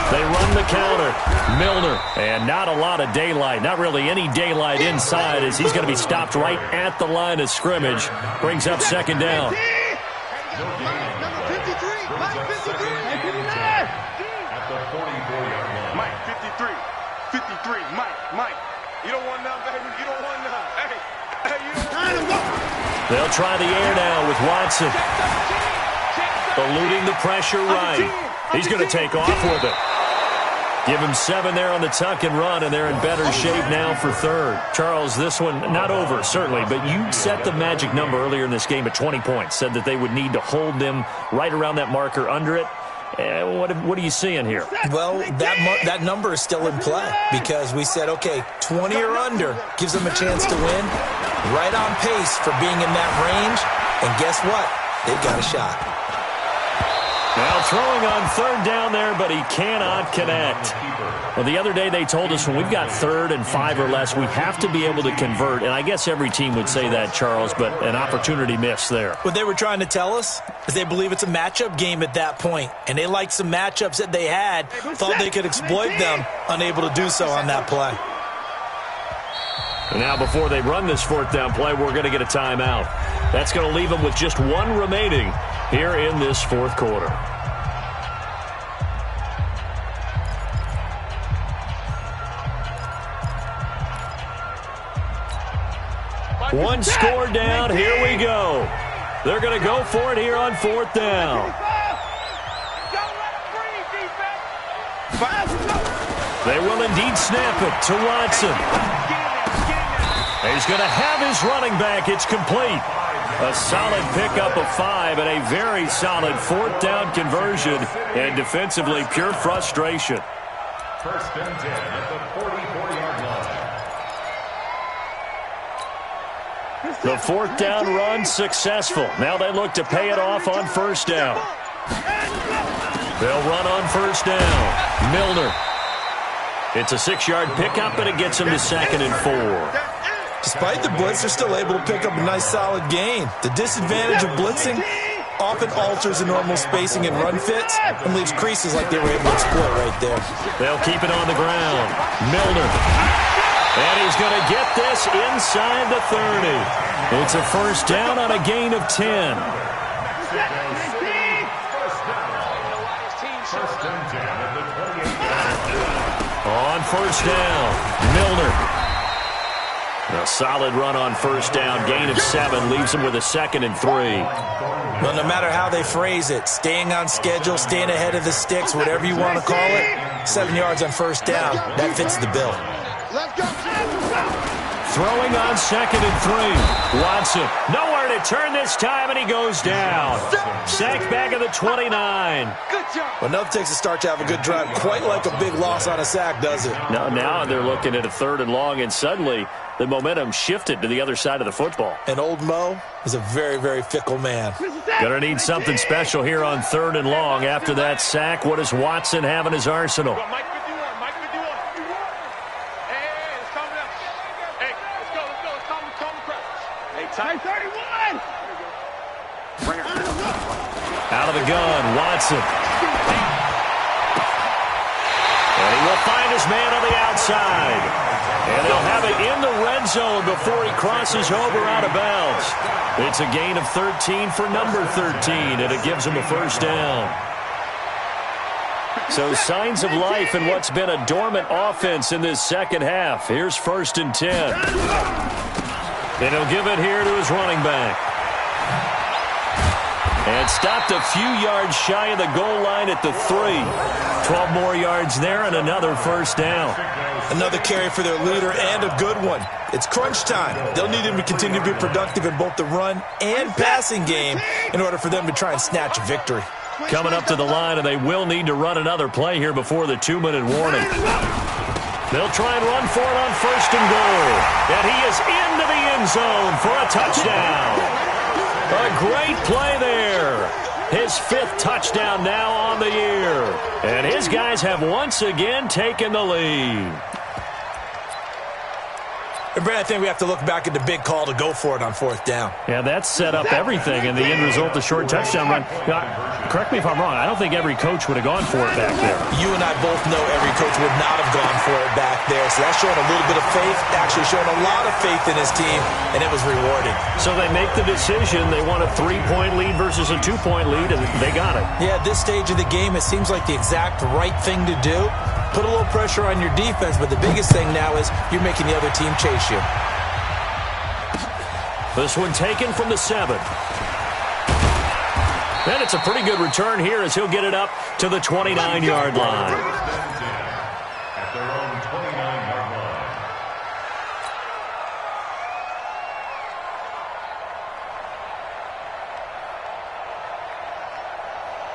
They run the counter. Milner, and not a lot of daylight. Not really any daylight inside as he's going to be stopped right at the line of scrimmage. Brings up 2nd down. Number 53. Mike 53. At the 44-yard line. Mike 53. 53. Mike. You don't want none, baby. You don't want none. Hey, you don't want none. They'll try the air now with Watson. Eluding the pressure right. He's going to take off with it. Give him 7 there on the tuck and run, and they're in better shape now for 3rd. Charles, this one not over, certainly, but you set the magic number earlier in this game at 20 points, said that they would need to hold them right around that marker under it. What are you seeing here? Well, that number is still in play because we said, okay, 20 or under gives them a chance to win. Right on pace for being in that range. And guess what? They've got a shot. Now throwing on third down there, but he cannot connect. Well, the other day they told us when we've got 3rd and 5 or less, we have to be able to convert. And I guess every team would say that, Charles, but an opportunity missed there. What they were trying to tell us is they believe it's a matchup game at that point. And they liked some matchups that they had, thought they could exploit them, unable to do so on that play. And now before they run this 4th down play, we're going to get a timeout. That's going to leave them with just 1 remaining here in this 4th quarter. One score down. Here we go. They're going to go for it here on 4th down. They will indeed snap it to Watson. He's going to have his running back. It's complete. A solid pickup of 5 and a very solid 4th down conversion. And defensively, pure frustration. 1st and 10 at the 44-yard line. The 4th down run successful. Now they look to pay it off on 1st down. They'll run on 1st down. Milner. It's a 6-yard pickup, and it gets him to 2nd and 4. Despite the blitz, they're still able to pick up a nice solid gain. The disadvantage of blitzing often alters the normal spacing and run fits and leaves creases like they were able to exploit right there. They'll keep it on the ground. Milner. And he's going to get this inside the 30. It's a 1st down on a gain of 10. On 1st down, Milner. A solid run on 1st down, gain of 7, leaves him with a 2nd and 3. Well, no matter how they phrase it, staying on schedule, staying ahead of the sticks, whatever you want to call it, 7 yards on 1st down, that fits the bill. Throwing on 2nd and 3. Watson, nowhere to turn this time, and he goes down. Sacked back at the 29. Well, enough takes a start to have a good drive. Quite like a big loss on a sack, does it? Now they're looking at a 3rd and long, and suddenly the momentum shifted to the other side of the football. And old Mo is a very, very fickle man. Going to need something special here on 3rd and long. After that sack, what does Watson have in his arsenal? Hey, 31! Out of the gun, Watson. And he will find his man on the outside. And they'll have it in the red zone before he crosses over out of bounds. It's a gain of 13 for number 13, and it gives him a 1st down. So signs of life in what's been a dormant offense in this 2nd half. Here's 1st and 10. And he'll give it here to his running back. And stopped a few yards shy of the goal line at the 3. 12 more yards there and another 1st down. Another carry for their leader and a good one. It's crunch time. They'll need him to continue to be productive in both the run and passing game in order for them to try and snatch a victory. Coming up to the line, and they will need to run another play here before the 2-minute warning. They'll try and run for it on 1st and goal. And he is into the end zone for a touchdown. A great play there. His 5th touchdown now on the year. And his guys have once again taken the lead. And Brad, I think we have to look back at the big call to go for it on 4th down. Yeah, that set up everything, and the end result, the short touchdown run. Correct me if I'm wrong. I don't think every coach would have gone for it back there. You and I both know every coach would not have gone for it back there. So that's showing a little bit of faith, actually showing a lot of faith in his team, and it was rewarded. So they make the decision. They want a 3-point lead versus a 2-point lead, and they got it. Yeah, at this stage of the game, it seems like the exact right thing to do. Put a little pressure on your defense, but the biggest thing now is you're making the other team chase you. This one taken from the 7. And it's a pretty good return here as he'll get it up to the 29-yard line. At their own 29-yard line.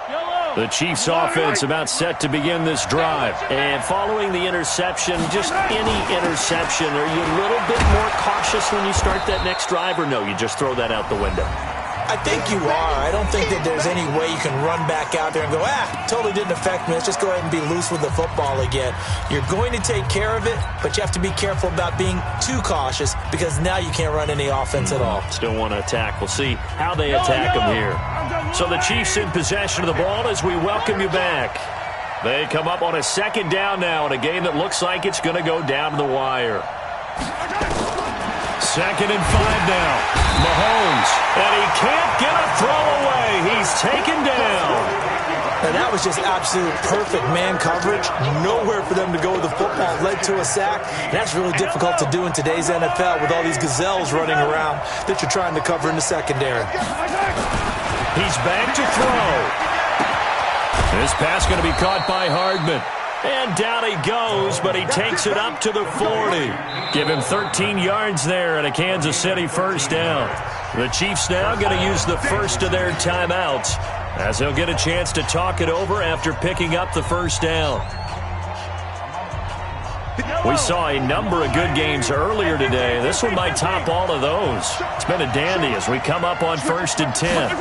Yellow! The Chiefs offense about set to begin this drive. And following the interception, just any interception, are you a little bit more cautious when you start that next drive, or no, you just throw that out the window? I think you are. I don't think that there's any way you can run back out there and go, totally didn't affect me. Let's just go ahead and be loose with the football again. You're going to take care of it, but you have to be careful about being too cautious because now you can't run any offense at all. Still want to attack. We'll see how they attack them here. So the Chiefs in possession of the ball as we welcome you back. They come up on a second down now in a game that looks like it's going to go down to the wire. 2nd and 5 now. Mahomes, and he can't get a throw away. He's taken down. And that was just absolute perfect man coverage. Nowhere for them to go with the football. Led to a sack. And that's really difficult to do in today's NFL with all these gazelles running around that you're trying to cover in the secondary. He's back to throw. This pass going to be caught by Hardman. And down he goes, but he takes it up to the 40. Give him 13 yards there and a Kansas City first down. The Chiefs now going to use the first of their timeouts as they'll get a chance to talk it over after picking up the first down. We saw a number of good games earlier today. This one might top all of those. It's been a dandy as we come up on 1st and 10.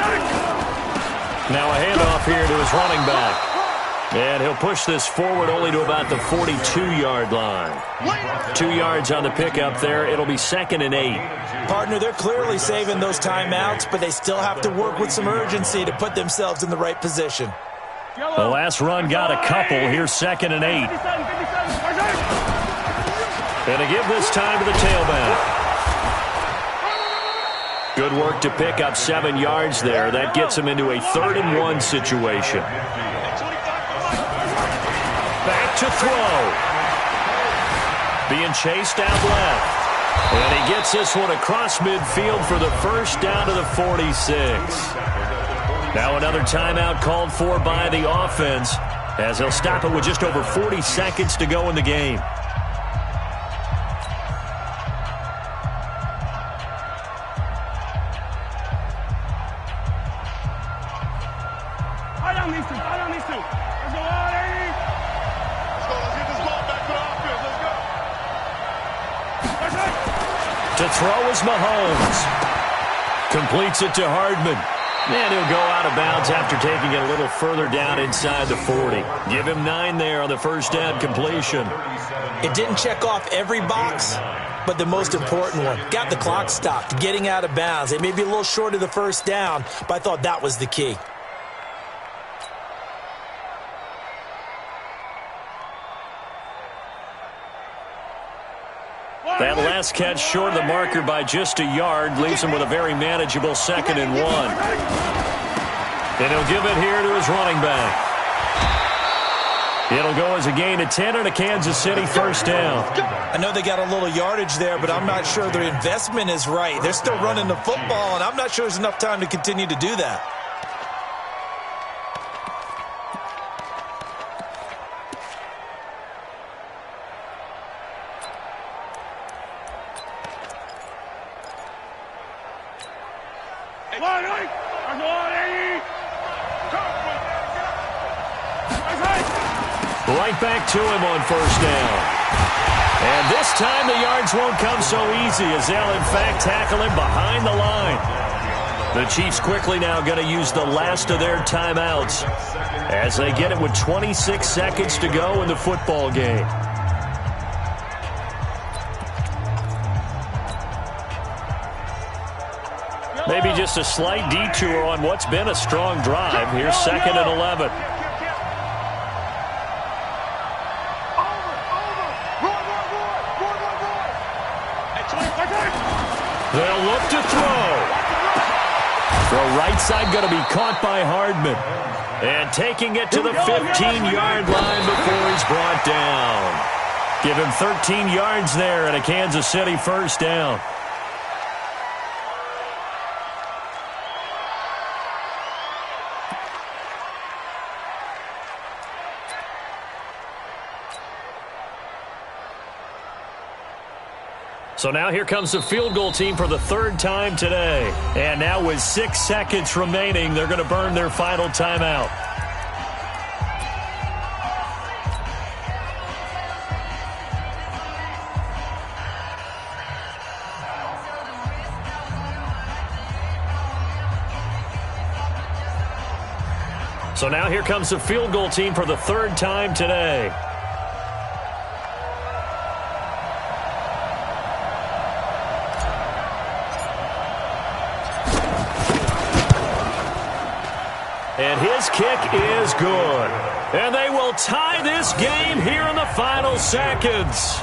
Now a handoff here to his running back. And he'll push this forward only to about the 42-yard line. 2 yards on the pickup there. It'll be 2nd and 8. Partner, they're clearly saving those timeouts, but they still have to work with some urgency to put themselves in the right position. The last run got a couple. Here's 2nd and 8. And to give this time to the tailback. Good work to pick up 7 yards there. That gets him into a 3rd and 1 situation. Back to throw. Being chased out left. And he gets this one across midfield for the first down to the 46. Now another timeout called for by the offense as they'll stop it with just over 40 seconds to go in the game. To throw is Mahomes. Completes it to Hardman. And he'll go out of bounds after taking it a little further down inside the 40. Give him 9 there on the first down completion. It didn't check off every box, but the most important one. Got the clock stopped, getting out of bounds. It may be a little short of the first down, but I thought that was the key. That last catch short of the marker by just a yard leaves him with a very manageable 2nd and 1. And he'll give it here to his running back. It'll go as a gain of 10 and a Kansas City first down. I know they got a little yardage there, but I'm not sure their investment is right. They're still running the football, and I'm not sure there's enough time to continue to do that. Right back to him on first down. And this time the yards won't come so easy as they'll in fact tackle him behind the line. The Chiefs quickly now going to use the last of their timeouts as they get it with 26 seconds to go in the football game. Maybe just a slight detour on what's been a strong drive. Here's 2nd and 11. They'll look to throw. Throw right side going to be caught by Hardman. And taking it to the 15-yard line before he's brought down. Give him 13 yards there and a Kansas City first down. So now here comes the field goal team for the 3rd time today. And now with 6 seconds remaining, they're going to burn their final timeout. So now here comes the field goal team for the third time today. And his kick is good. And they will tie this game here in the final seconds.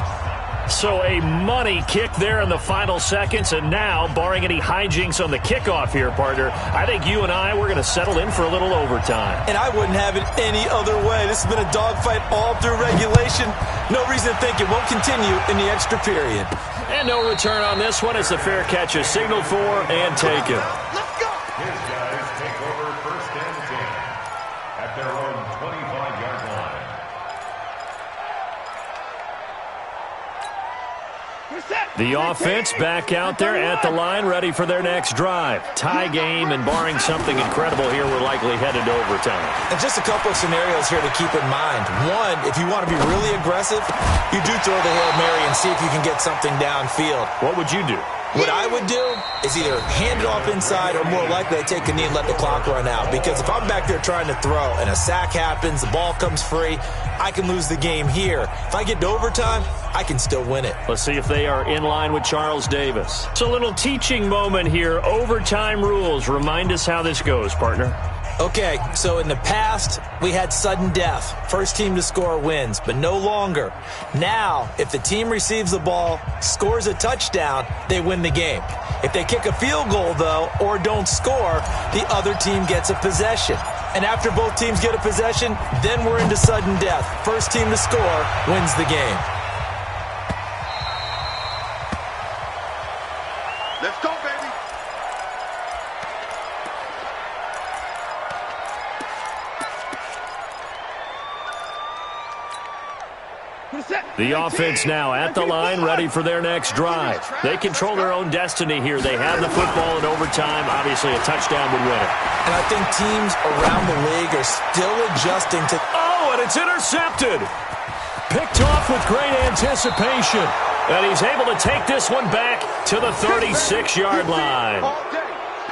So a money kick there in the final seconds. And now, barring any hijinks on the kickoff here, partner, I think you and I, we're going to settle in for a little overtime. And I wouldn't have it any other way. This has been a dogfight all through regulation. No reason to think it won't continue in the extra period. And no return on this one as the fair catch is signaled for and taken. Let's go. His guys take over first and 10 at their own 25-yard line. The offense back out there at the line, ready for their next drive. Tie game, and barring something incredible here, we're likely headed to overtime. And just a couple of scenarios here to keep in mind. One, if you want to be really aggressive, you do throw the Hail Mary and see if you can get something downfield. What would you do? What I would do is either hand it off inside or more likely I take a knee and let the clock run out. Because if I'm back there trying to throw and a sack happens, the ball comes free, I can lose the game here. If I get to overtime, I can still win it. Let's see if they are in line with Charles Davis. So a little teaching moment here. Overtime rules. Remind us how this goes, partner. Okay, so in the past, we had sudden death. First team to score wins, but no longer. Now, if the team receives the ball, scores a touchdown, they win the game. If they kick a field goal, though, or don't score, the other team gets a possession. And after both teams get a possession, then we're into sudden death. First team to score wins the game. Let's go, baby. The offense now at the line, ready for their next drive. They control their own destiny here. They have the football in overtime. Obviously, a touchdown would win it. And I think teams around the league are still adjusting to... Oh, and it's intercepted. Picked off with great anticipation. And he's able to take this one back to the 36-yard line.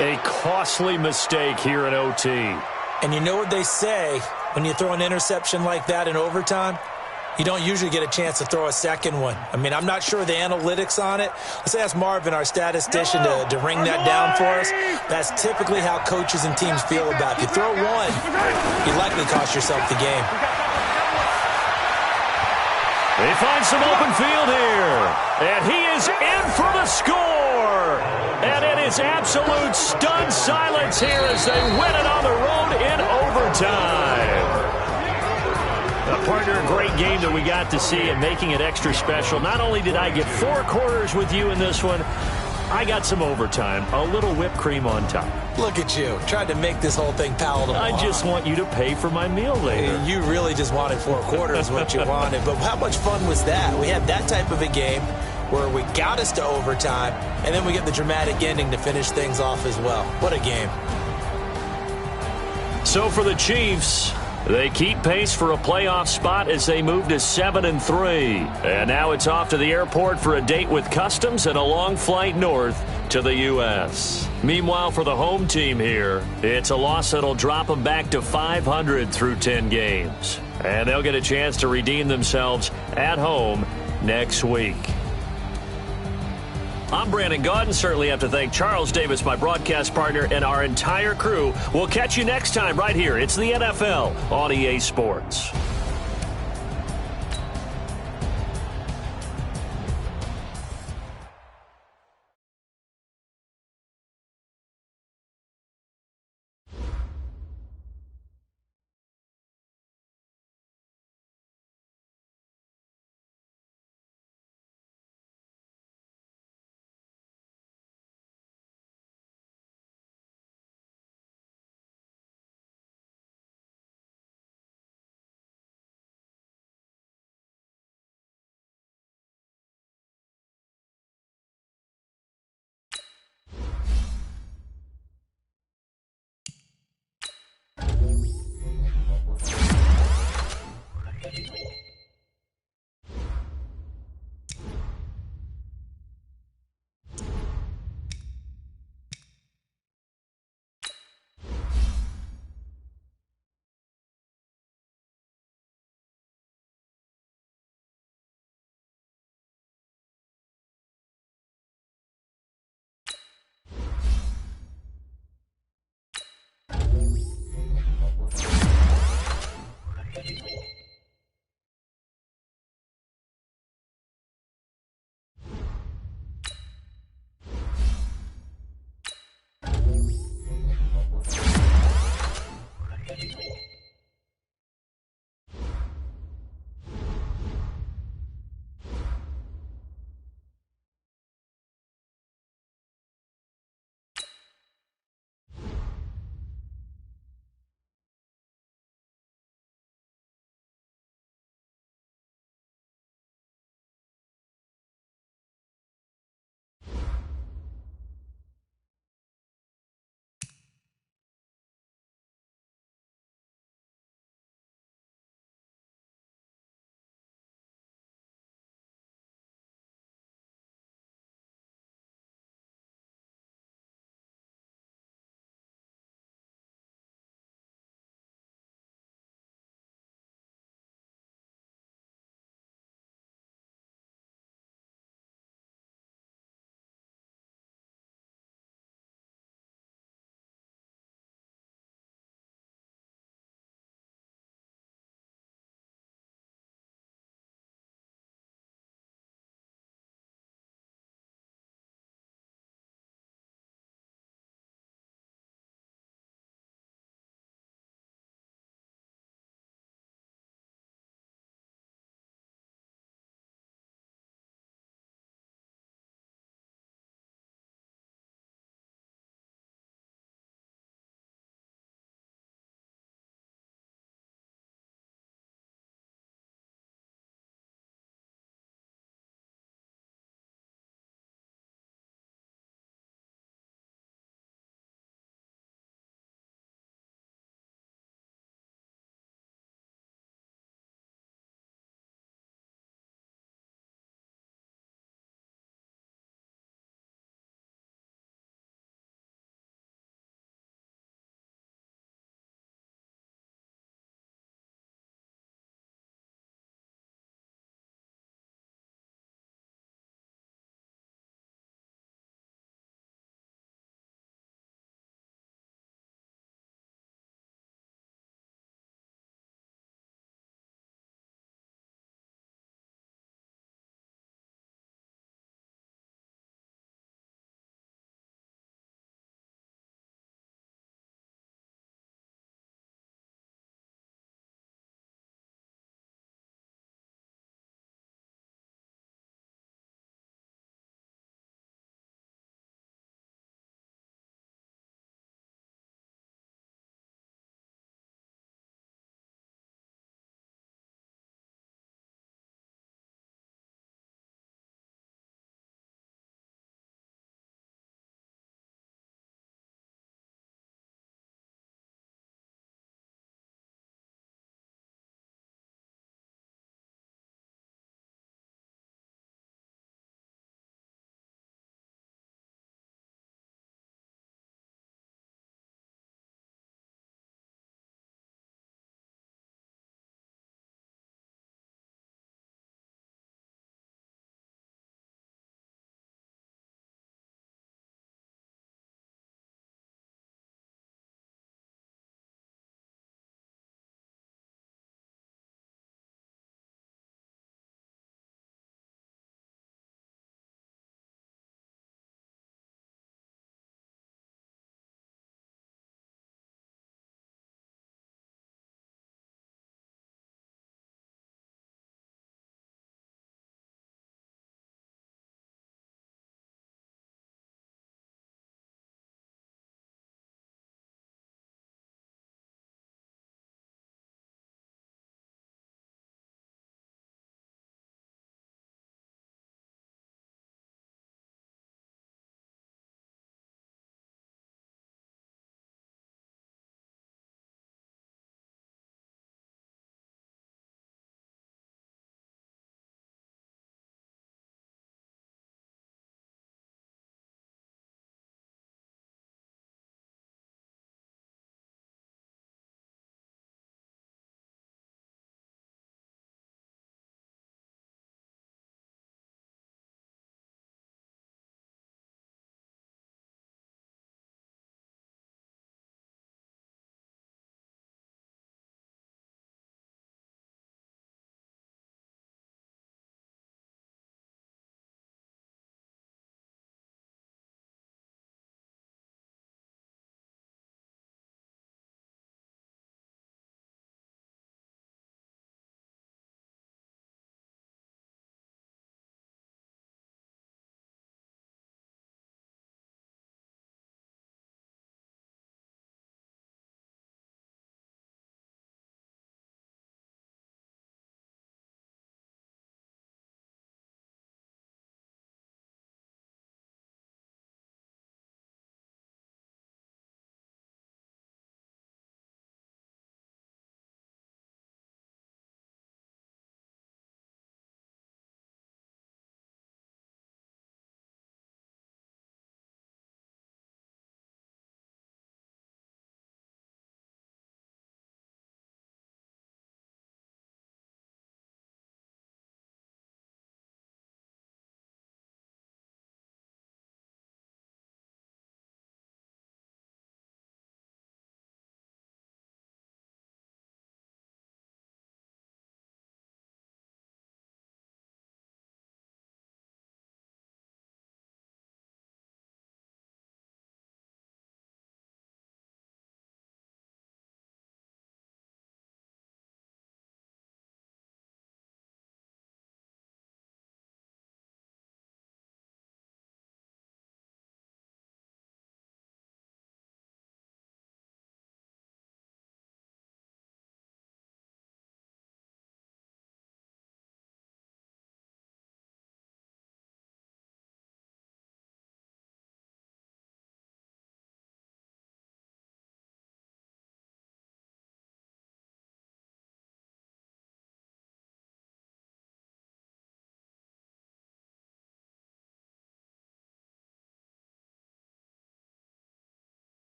A costly mistake here in OT. And you know what they say when you throw an interception like that in overtime? You don't usually get a chance to throw a second one. I mean, I'm not sure the analytics on it. Let's ask Marvin, our statistician, to ring that down for us. That's typically how coaches and teams feel about it. If you throw one, you likely cost yourself the game. They find some open field here. And he is in for the score. And it is absolute stunned silence here as they win it on the road in overtime. Partner, a great game that we got to see and making it extra special. Not only did I get 4 quarters with you in this one, I got some overtime, a little whipped cream on top. Look at you, tried to make this whole thing palatable. I just want you to pay for my meal later. You really just wanted 4 quarters, what you wanted. But how much fun was that? We had that type of a game where we got us to overtime, and then we get the dramatic ending to finish things off as well. What a game. So for the Chiefs, they keep pace for a playoff spot as they move to 7-3. And now it's off to the airport for a date with Customs and a long flight north to the U.S. Meanwhile, for the home team here, it's a loss that'll drop them back to 500 through 10 games. And they'll get a chance to redeem themselves at home next week. I'm Brandon Gaudin. Certainly have to thank Charles Davis, my broadcast partner, and our entire crew. We'll catch you next time right here. It's the NFL on EA Sports.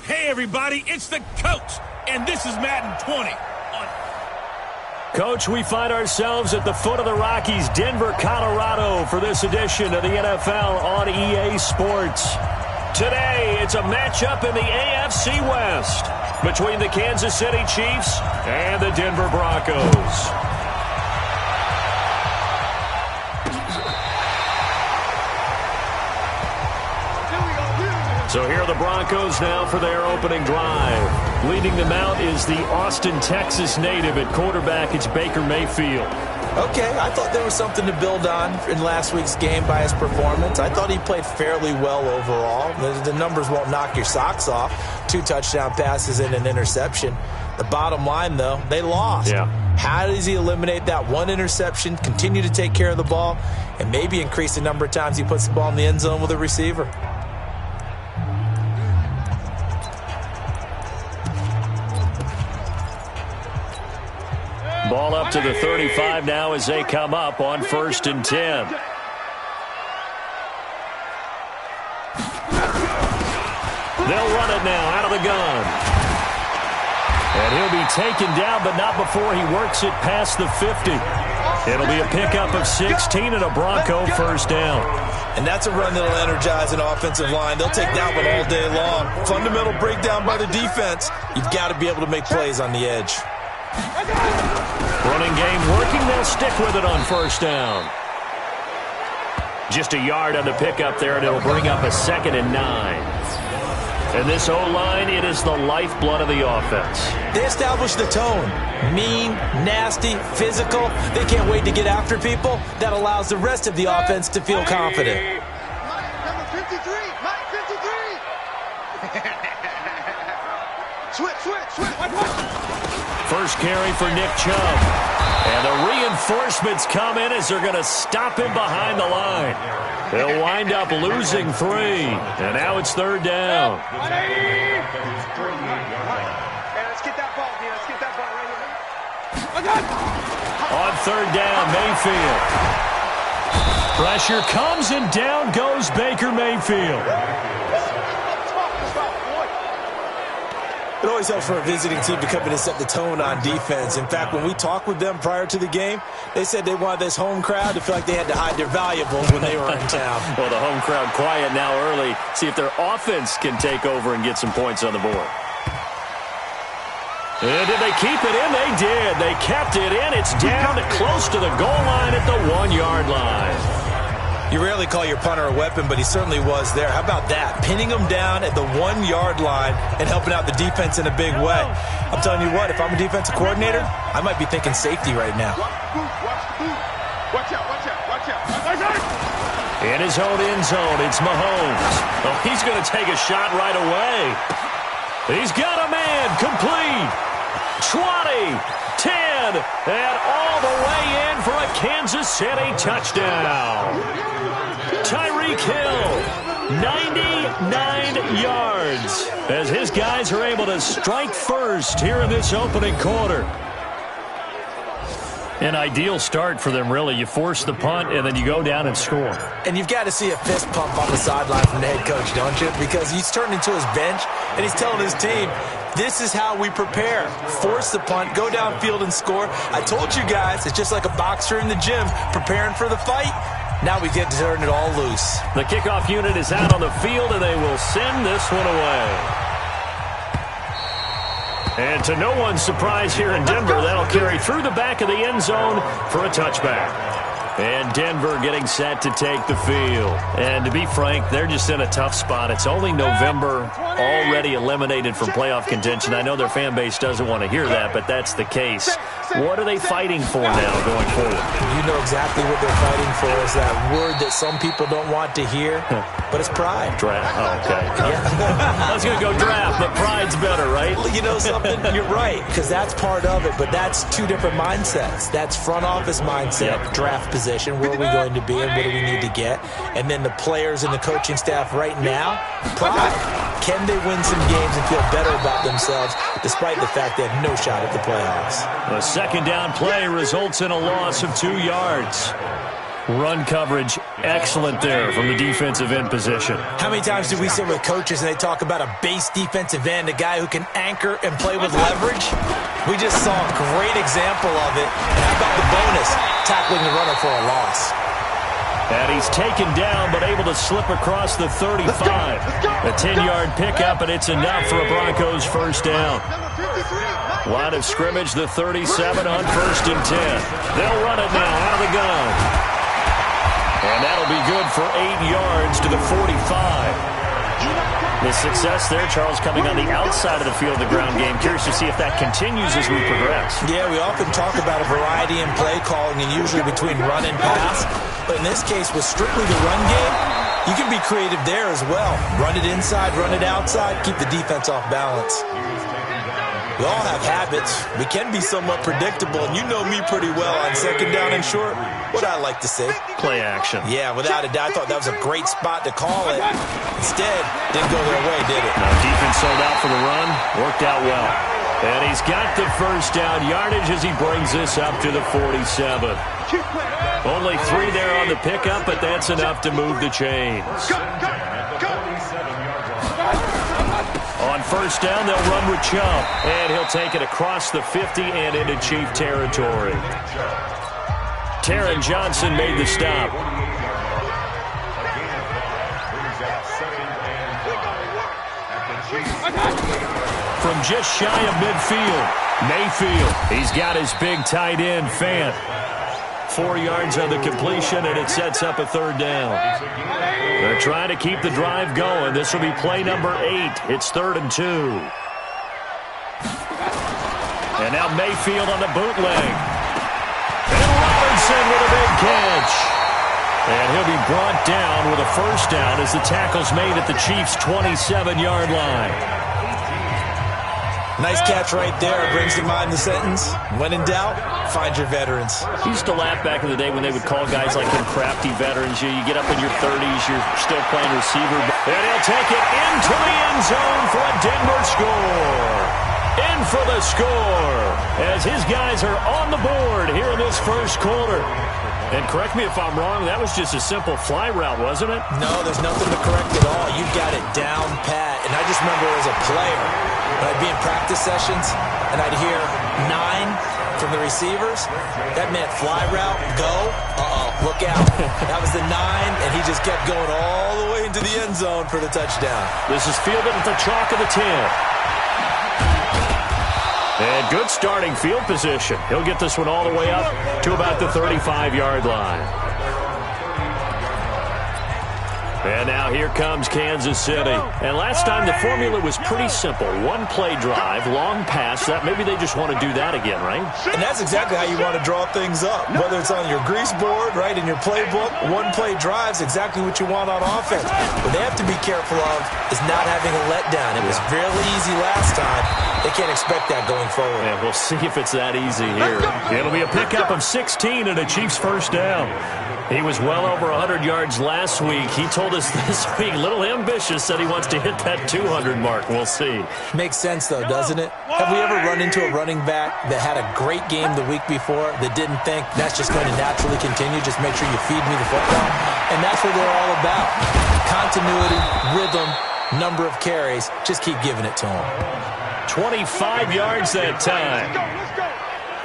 Hey, everybody, it's the coach, and this is Madden 20. Coach, we find ourselves at the foot of the Rockies, Denver, Colorado, for this edition of the NFL on EA Sports. Today, it's a matchup in the AFC West between the Kansas City Chiefs and the Denver Broncos. So here are the Broncos now for their opening drive. Leading them out is the Austin, Texas native. At quarterback, it's Baker Mayfield. Okay, I thought there was something to build on in last week's game by his performance. I thought he played fairly well overall. The numbers won't knock your socks off. 2 touchdown passes and an interception. The bottom line, though, they lost. Yeah. How does he eliminate that one interception, continue to take care of the ball, and maybe increase the number of times he puts the ball in the end zone with a receiver? Ball up to the 35 now as they come up on 1st and 10. They'll run it now out of the gun. And he'll be taken down, but not before he works it past the 50. It'll be a pickup of 16 and a Bronco first down. And that's a run that'll energize an offensive line. They'll take that one all day long. Fundamental breakdown by the defense. You've got to be able to make plays on the edge. Running game working. They'll stick with it on 1st down. Just a yard on the pickup there, and it'll bring up a 2nd and 9. And this O-line, it is the lifeblood of the offense. They establish the tone. Mean, nasty, physical. They can't wait to get after people. That allows the rest of the offense to feel confident. Number 53, Mike 53. Switch. First carry for Nick Chubb. And the reinforcements come in as they're going to stop him behind the line. They'll wind up losing 3. And now it's 3rd down. Hey, let's get that ball, dude. Let's get that ball right here. On 3rd down, Mayfield. Pressure comes and down goes Baker Mayfield. It always helps for a visiting team to come in and set the tone on defense. In fact, when we talked with them prior to the game, they said they wanted this home crowd to feel like they had to hide their valuables when they were in town. Well, the home crowd quiet now early. See if their offense can take over and get some points on the board. And did they keep it in? They did. They kept it in. It's down close to the goal line at the 1-yard line. You rarely call your punter a weapon, but he certainly was there. How about that? Pinning him down at the 1-yard line and helping out the defense in a big way. I'm telling you what, if I'm a defensive coordinator, I might be thinking safety right now. Watch out. In his own end zone, it's Mahomes. Oh, he's going to take a shot right away. He's got a man complete. 20, 10, and all the way in for a Kansas City touchdown. Tyreek Hill, 99 yards, as his guys are able to strike first here in this opening quarter. An ideal start for them, really. You force the punt, and then you go down and score. And you've got to see a fist pump on the sideline from the head coach, don't you? Because he's turned into his bench, and he's telling his team, this is how we prepare. Force the punt, go downfield and score. I told you guys, it's just like a boxer in the gym preparing for the fight. Now we get to turn it all loose. The kickoff unit is out on the field, and they will send this one away. And to no one's surprise here in Denver, that'll carry through the back of the end zone for a touchback. And Denver getting set to take the field. And to be frank, they're just in a tough spot. It's only November, already eliminated from playoff contention. I know their fan base doesn't want to hear that, but that's the case. What are they fighting for now going forward? You know exactly what they're fighting for. Is that word that some people don't want to hear, but it's pride. Draft. Oh, okay. Yeah. I was going to go draft, but pride's better, right? You know something? You're right, because that's part of it, but that's two different mindsets. That's front office mindset, draft position, where are we going to be and what do we need to get? And then the players and the coaching staff right now, pride. Can they win some games and feel better about themselves despite the fact they have no shot at the playoffs? A second down play results in a loss of 2 yards. Run coverage, excellent there from the defensive end position. How many times do we sit with coaches and they talk about a base defensive end, a guy who can anchor and play with leverage? We just saw a great example of it. And how about the bonus, tackling the runner for a loss? And he's taken down, but able to slip across the 35. A 10-yard pickup, and it's enough for a Broncos first down. Line of scrimmage, the 37 on 1st and 10. They'll run it now out of the gun. And that'll be good for 8 yards to the 45. The success there, Charles, coming on the outside of the field, the ground game. Curious to see if that continues as we progress. Yeah, we often talk about a variety in play calling and usually between run and pass. But in this case, with strictly the run game, you can be creative there as well. Run it inside, run it outside, keep the defense off balance. We all have habits. We can be somewhat predictable, and you know me pretty well on 2nd down and short. What I like to say? Play action. Yeah, without a doubt. I thought that was a great spot to call it. Instead, didn't go their way, did it? No, defense sold out for the run. Worked out well. And he's got the first down yardage as he brings this up to the 47. Only 3 there on the pickup, but that's enough to move the chains. On 1st down, they'll run with Chubb, and he'll take it across the 50 and into Chief territory. Taron Johnson made the stop. From just shy of midfield, Mayfield. He's got his big tight end, Fant. 4 yards on the completion, and it sets up a 3rd down. They're trying to keep the drive going. This will be play number 8. It's 3rd and 2. And now Mayfield on the bootleg. And Robinson with a big catch. And he'll be brought down with a first down as the tackle's made at the Chiefs' 27-yard line. Nice catch right there. Brings to mind the sentence, when in doubt, find your veterans. He used to laugh back in the day when they would call guys like him crafty veterans. You get up in your 30s, you're still playing receiver. And he'll take it into the end zone for a Denver score. In for the score as his guys are on the board here in this first quarter. And correct me if I'm wrong, that was just a simple fly route, wasn't it? No, there's nothing to correct at all. You've got it down pat. And I just remember as a player, when I'd be in practice sessions and I'd hear 9 from the receivers, that meant fly route, go, look out. That was the 9, and he just kept going all the way into the end zone for the touchdown. This is fielded at the chalk of the 10. And good starting field position. He'll get this one all the way up to about the 35-yard line. And now here comes Kansas City. And last time the formula was pretty simple. 1 play drive, long pass. That maybe they just want to do that again, right? And that's exactly how you want to draw things up. Whether it's on your grease board, right, in your playbook, 1 play drive's exactly what you want on offense. What they have to be careful of is not having a letdown. It was fairly easy last time. They can't expect that going forward. Yeah, we'll see if it's that easy here. It'll be a pickup of 16 and a Chiefs first down. He was well over 100 yards last week. He told us this week, a little ambitious, said he wants to hit that 200 mark. We'll see. Makes sense, though, doesn't it? Have we ever run into a running back that had a great game the week before that didn't think that's just going to naturally continue? Just make sure you feed me the football. And that's what they're all about. Continuity, rhythm, number of carries. Just keep giving it to him. 25 yards that time.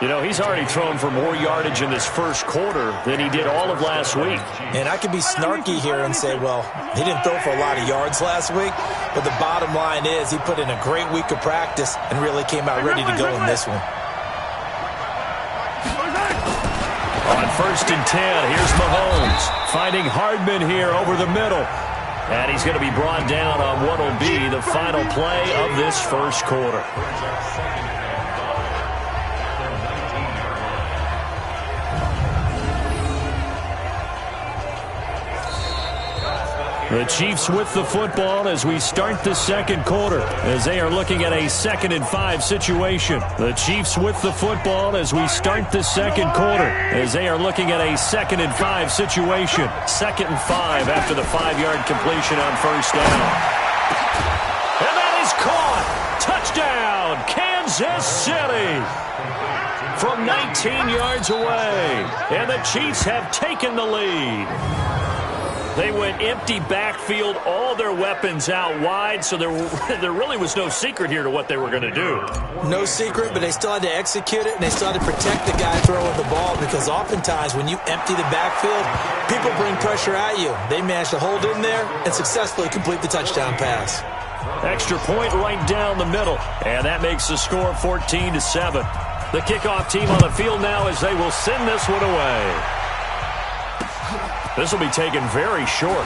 You know, he's already thrown for more yardage in this first quarter than he did all of last week. And I could be snarky here and say, well, he didn't throw for a lot of yards last week, but the bottom line is he put in a great week of practice and really came out ready to go in this one. On 1st and 10, here's Mahomes finding Hardman here over the middle. And he's going to be brought down on what will be the final play of this first quarter. The Chiefs with the football as we start the second quarter, as they are looking at a 2nd and 5 situation. The Chiefs with the football as we start the second quarter, as they are looking at a 2nd and 5 situation. 2nd and 5 after the 5-yard completion on first down. And that is is caught. Touchdown, Kansas City. From 19 yards away. And the Chiefs have taken the lead. They went empty backfield, all their weapons out wide, so there really was no secret here to what they were going to do. No secret, but they still had to execute it, and they still had to protect the guy throwing the ball, because oftentimes when you empty the backfield, people bring pressure at you. They managed to hold in there and successfully complete the touchdown pass. Extra point right down the middle, and that makes the score 14-7. The kickoff team on the field now as they will send this one away. This will be taken very short.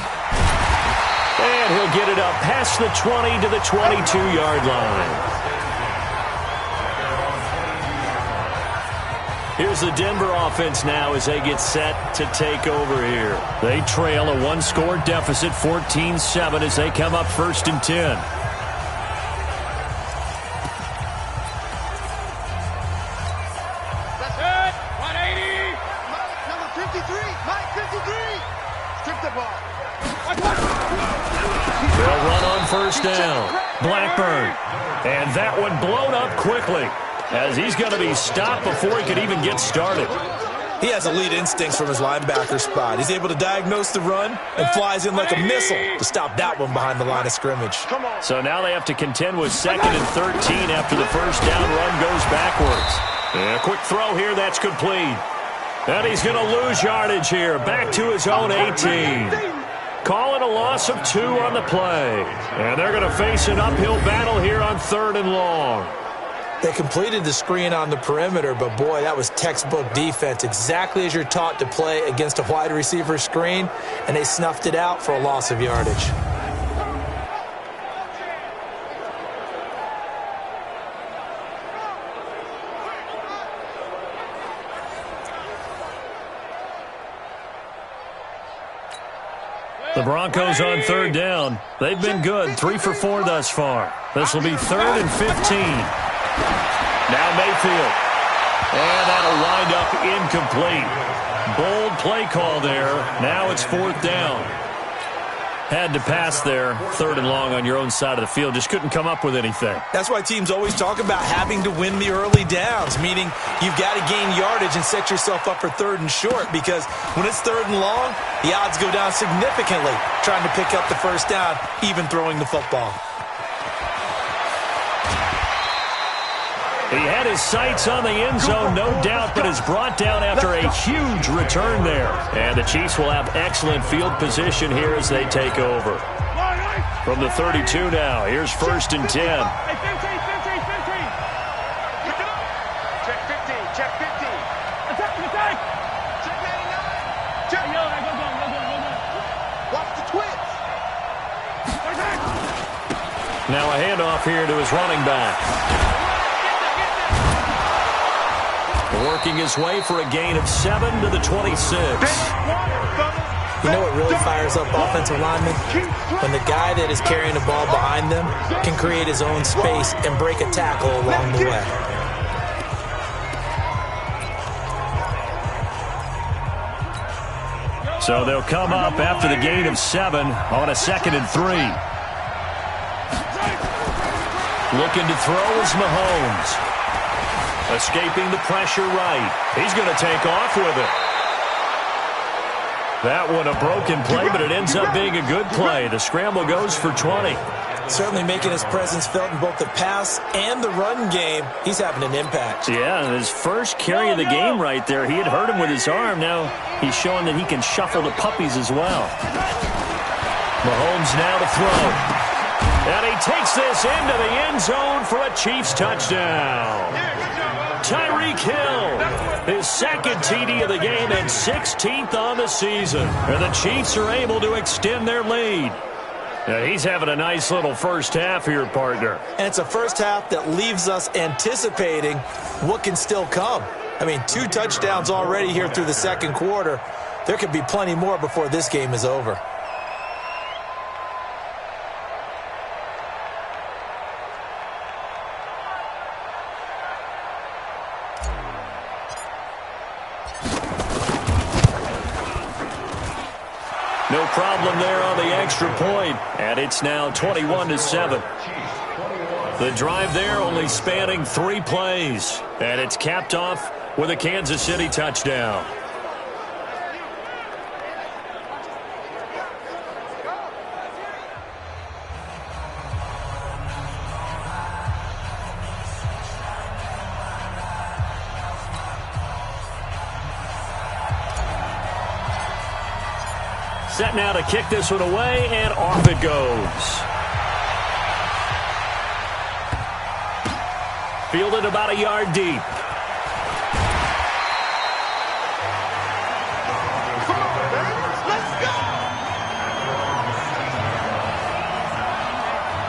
And he'll get it up past the 20 to the 22-yard line. Here's the Denver offense now as they get set to take over here. They trail a one-score deficit, 14-7, as they come up 1st and 10. That's it. 180. Number 53. Mike 53. Strip the ball. They'll run on 1st down. Blackburn. And that one blown up quickly, as he's going to be stopped before he could even get started. He has elite instincts from his linebacker spot. He's able to diagnose the run and flies in like a missile to stop that one behind the line of scrimmage. So now they have to contend with 2nd and 13 after the 1st down run goes backwards. And a quick throw here, that's complete. And he's going to lose yardage here, back to his own 18. Calling a loss of 2 on the play. And they're going to face an uphill battle here on 3rd and long. They completed the screen on the perimeter, but boy, that was textbook defense, exactly as you're taught to play against a wide receiver screen, and they snuffed it out for a loss of yardage. The Broncos on 3rd down. They've been good, 3 for 4 thus far. This will be 3rd and 15. Now Mayfield. And that'll wind up incomplete. Bold play call there. Now it's 4th down. Had to pass there, 3rd and long on your own side of the field. Just couldn't come up with anything. That's why teams always talk about having to win the early downs, meaning you've got to gain yardage and set yourself up for 3rd and short, because when it's 3rd and long, the odds go down significantly trying to pick up the 1st down, even throwing the football. He had his sights on the end zone, no doubt, but is brought down after a huge return there. And the Chiefs will have excellent field position here as they take over. From the 32 now, here's 1st and 10. Hey, 50. Pick it up. Check 50. Check 50. Attack. Check 99. Check. Yo, go. Watch the twins. Now a handoff here to his running back. Working his way for a gain of 7 to the 26. You know what really fires up offensive linemen? When the guy that is carrying the ball behind them can create his own space and break a tackle along the way. So they'll come up after the gain of 7 on a 2nd and 3. Looking to throw is Mahomes. Escaping the pressure right. He's going to take off with it. That one a broken play, but it ends up being a good play. The scramble goes for 20. Certainly making his presence felt in both the pass and the run game. He's having an impact. Yeah, his first carry of the game right there. He had hurt him with his arm. Now he's showing that he can shuffle the puppies as well. Mahomes now to throw. And he takes this into the end zone for a Chiefs touchdown. Tyreek Hill, his 2nd TD of the game and 16th on the season. And the Chiefs are able to extend their lead. Now, he's having a nice little 1st half here, partner. And it's a 1st half that leaves us anticipating what can still come. I mean, 2 touchdowns already here through the 2nd quarter. There could be plenty more before this game is over. No problem there on the extra point, and it's now 21-7. The drive there only spanning 3 plays. And it's capped off with a Kansas City touchdown. Set now to kick this one away, and off it goes. Fielded about a yard deep.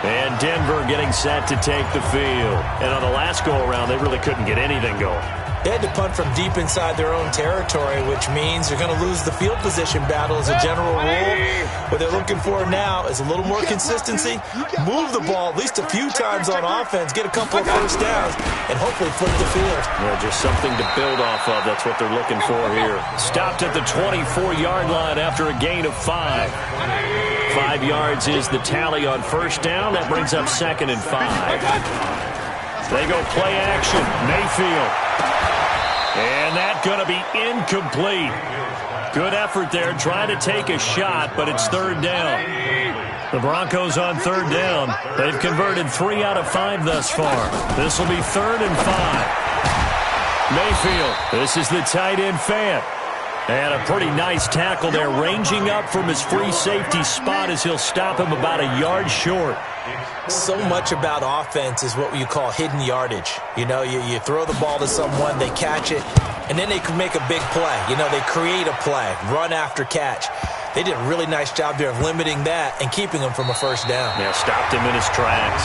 And Denver getting set to take the field. And on the last go-around, they really couldn't get anything going. They had to punt from deep inside their own territory, which means they're going to lose the field position battle as a general rule. What they're looking for now is a little more consistency, move the ball at least a few times on offense, get a couple of first downs, and hopefully flip the field. Yeah, just something to build off of. That's what they're looking for here. Stopped at the 24-yard line after a gain of 5. 5 yards is the tally on first down. That brings up 2nd and 5. They go play action. Mayfield. And that's going to be incomplete. Good effort there, trying to take a shot, but it's 3rd down. The Broncos on 3rd down. They've converted 3 out of 5 thus far. This will be 3rd and 5. Mayfield, this is the tight end Fant. And a pretty nice tackle there, ranging up from his free safety spot as he'll stop him about a yard short. So much about offense is what you call hidden yardage. You know, you throw the ball to someone, they catch it, and then they can make a big play. You know, they create a play, run after catch. They did a really nice job there of limiting that and keeping him from a first down. Yeah, stopped him in his tracks.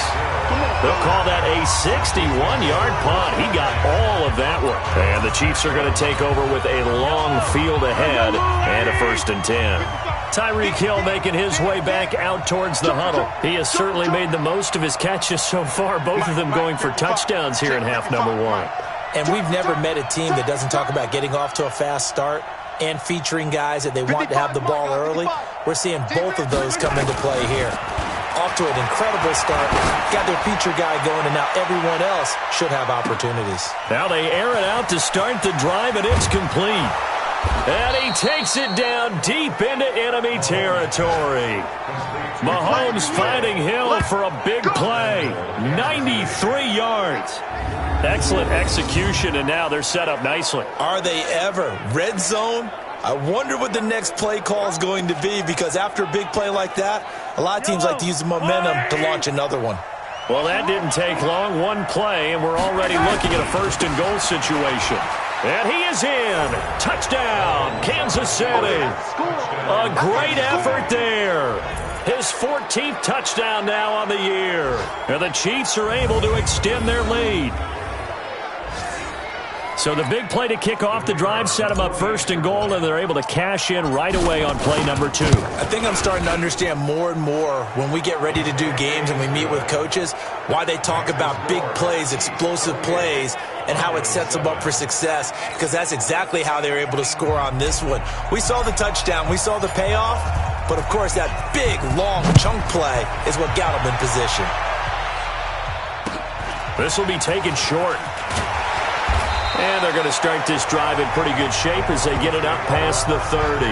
They'll call that a 61-yard punt. He got all of that one. And the Chiefs are going to take over with a long field ahead and a 1st and 10. Tyreek Hill making his way back out towards the huddle. He has certainly made the most of his catches so far, both of them going for touchdowns here in half number 1. And we've never met a team that doesn't talk about getting off to a fast start and featuring guys that they want to have the ball early. We're seeing both of those come into play here. Off to an incredible start. Got their feature guy going, and now everyone else should have opportunities. Now they air it out to start the drive, and it's complete. And he takes it down deep into enemy territory. Mahomes finding Hill for a big play. 93 yards. Excellent execution, and now they're set up nicely. Are they ever? Red zone? I wonder what the next play call is going to be, because after a big play like that, a lot of teams like to use the momentum to launch another one. Well, that didn't take long. One play, and we're already looking at a 1st and goal situation. And he is in. Touchdown, Kansas City. A great effort there. His 14th touchdown now on the year. And the Chiefs are able to extend their lead. So the big play to kick off the drive set them up 1st and goal, and they're able to cash in right away on play number 2. I think I'm starting to understand more and more when we get ready to do games and we meet with coaches why they talk about big plays, explosive plays, and how it sets them up for success, because that's exactly how they were able to score on this one. We saw the touchdown. We saw the payoff. But, of course, that big, long chunk play is what got them in position. This will be taken short. And they're going to start this drive in pretty good shape as they get it up past the 30.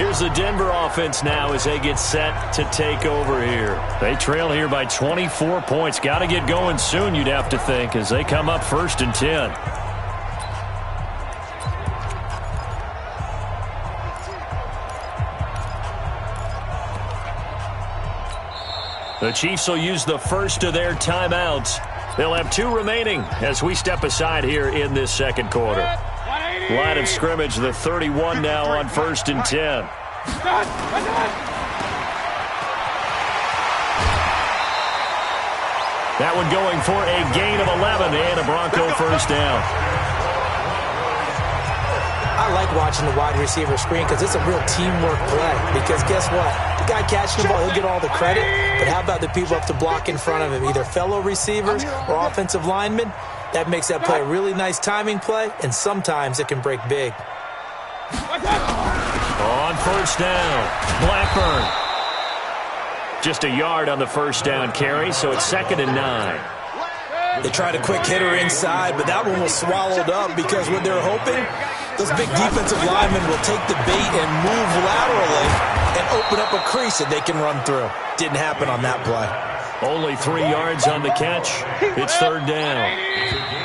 Here's the Denver offense now as they get set to take over here. They trail here by 24 points. Got to get going soon, you'd have to think, as they come up 1st and 10. The Chiefs will use the first of their timeouts. They'll have 2 remaining as we step aside here in this 2nd quarter. Line of scrimmage, the 31 now on 1st and 10. That one going for a gain of 11 and a Bronco 1st down. I like watching the wide receiver screen because it's a real teamwork play. Because guess what? The guy catching the ball, he'll get all the credit. But how about the people up to block in front of him, either fellow receivers or offensive linemen? That makes that play a really nice timing play, and sometimes it can break big. On 1st down, Blackburn. Just a yard on the first down carry, so it's 2nd and 9. They tried a quick hitter inside, but that one was swallowed up because what they're hoping, those big defensive linemen will take the bait and move laterally and open up a crease that they can run through. Didn't happen on that play. Only 3 yards on the catch. It's 3rd down.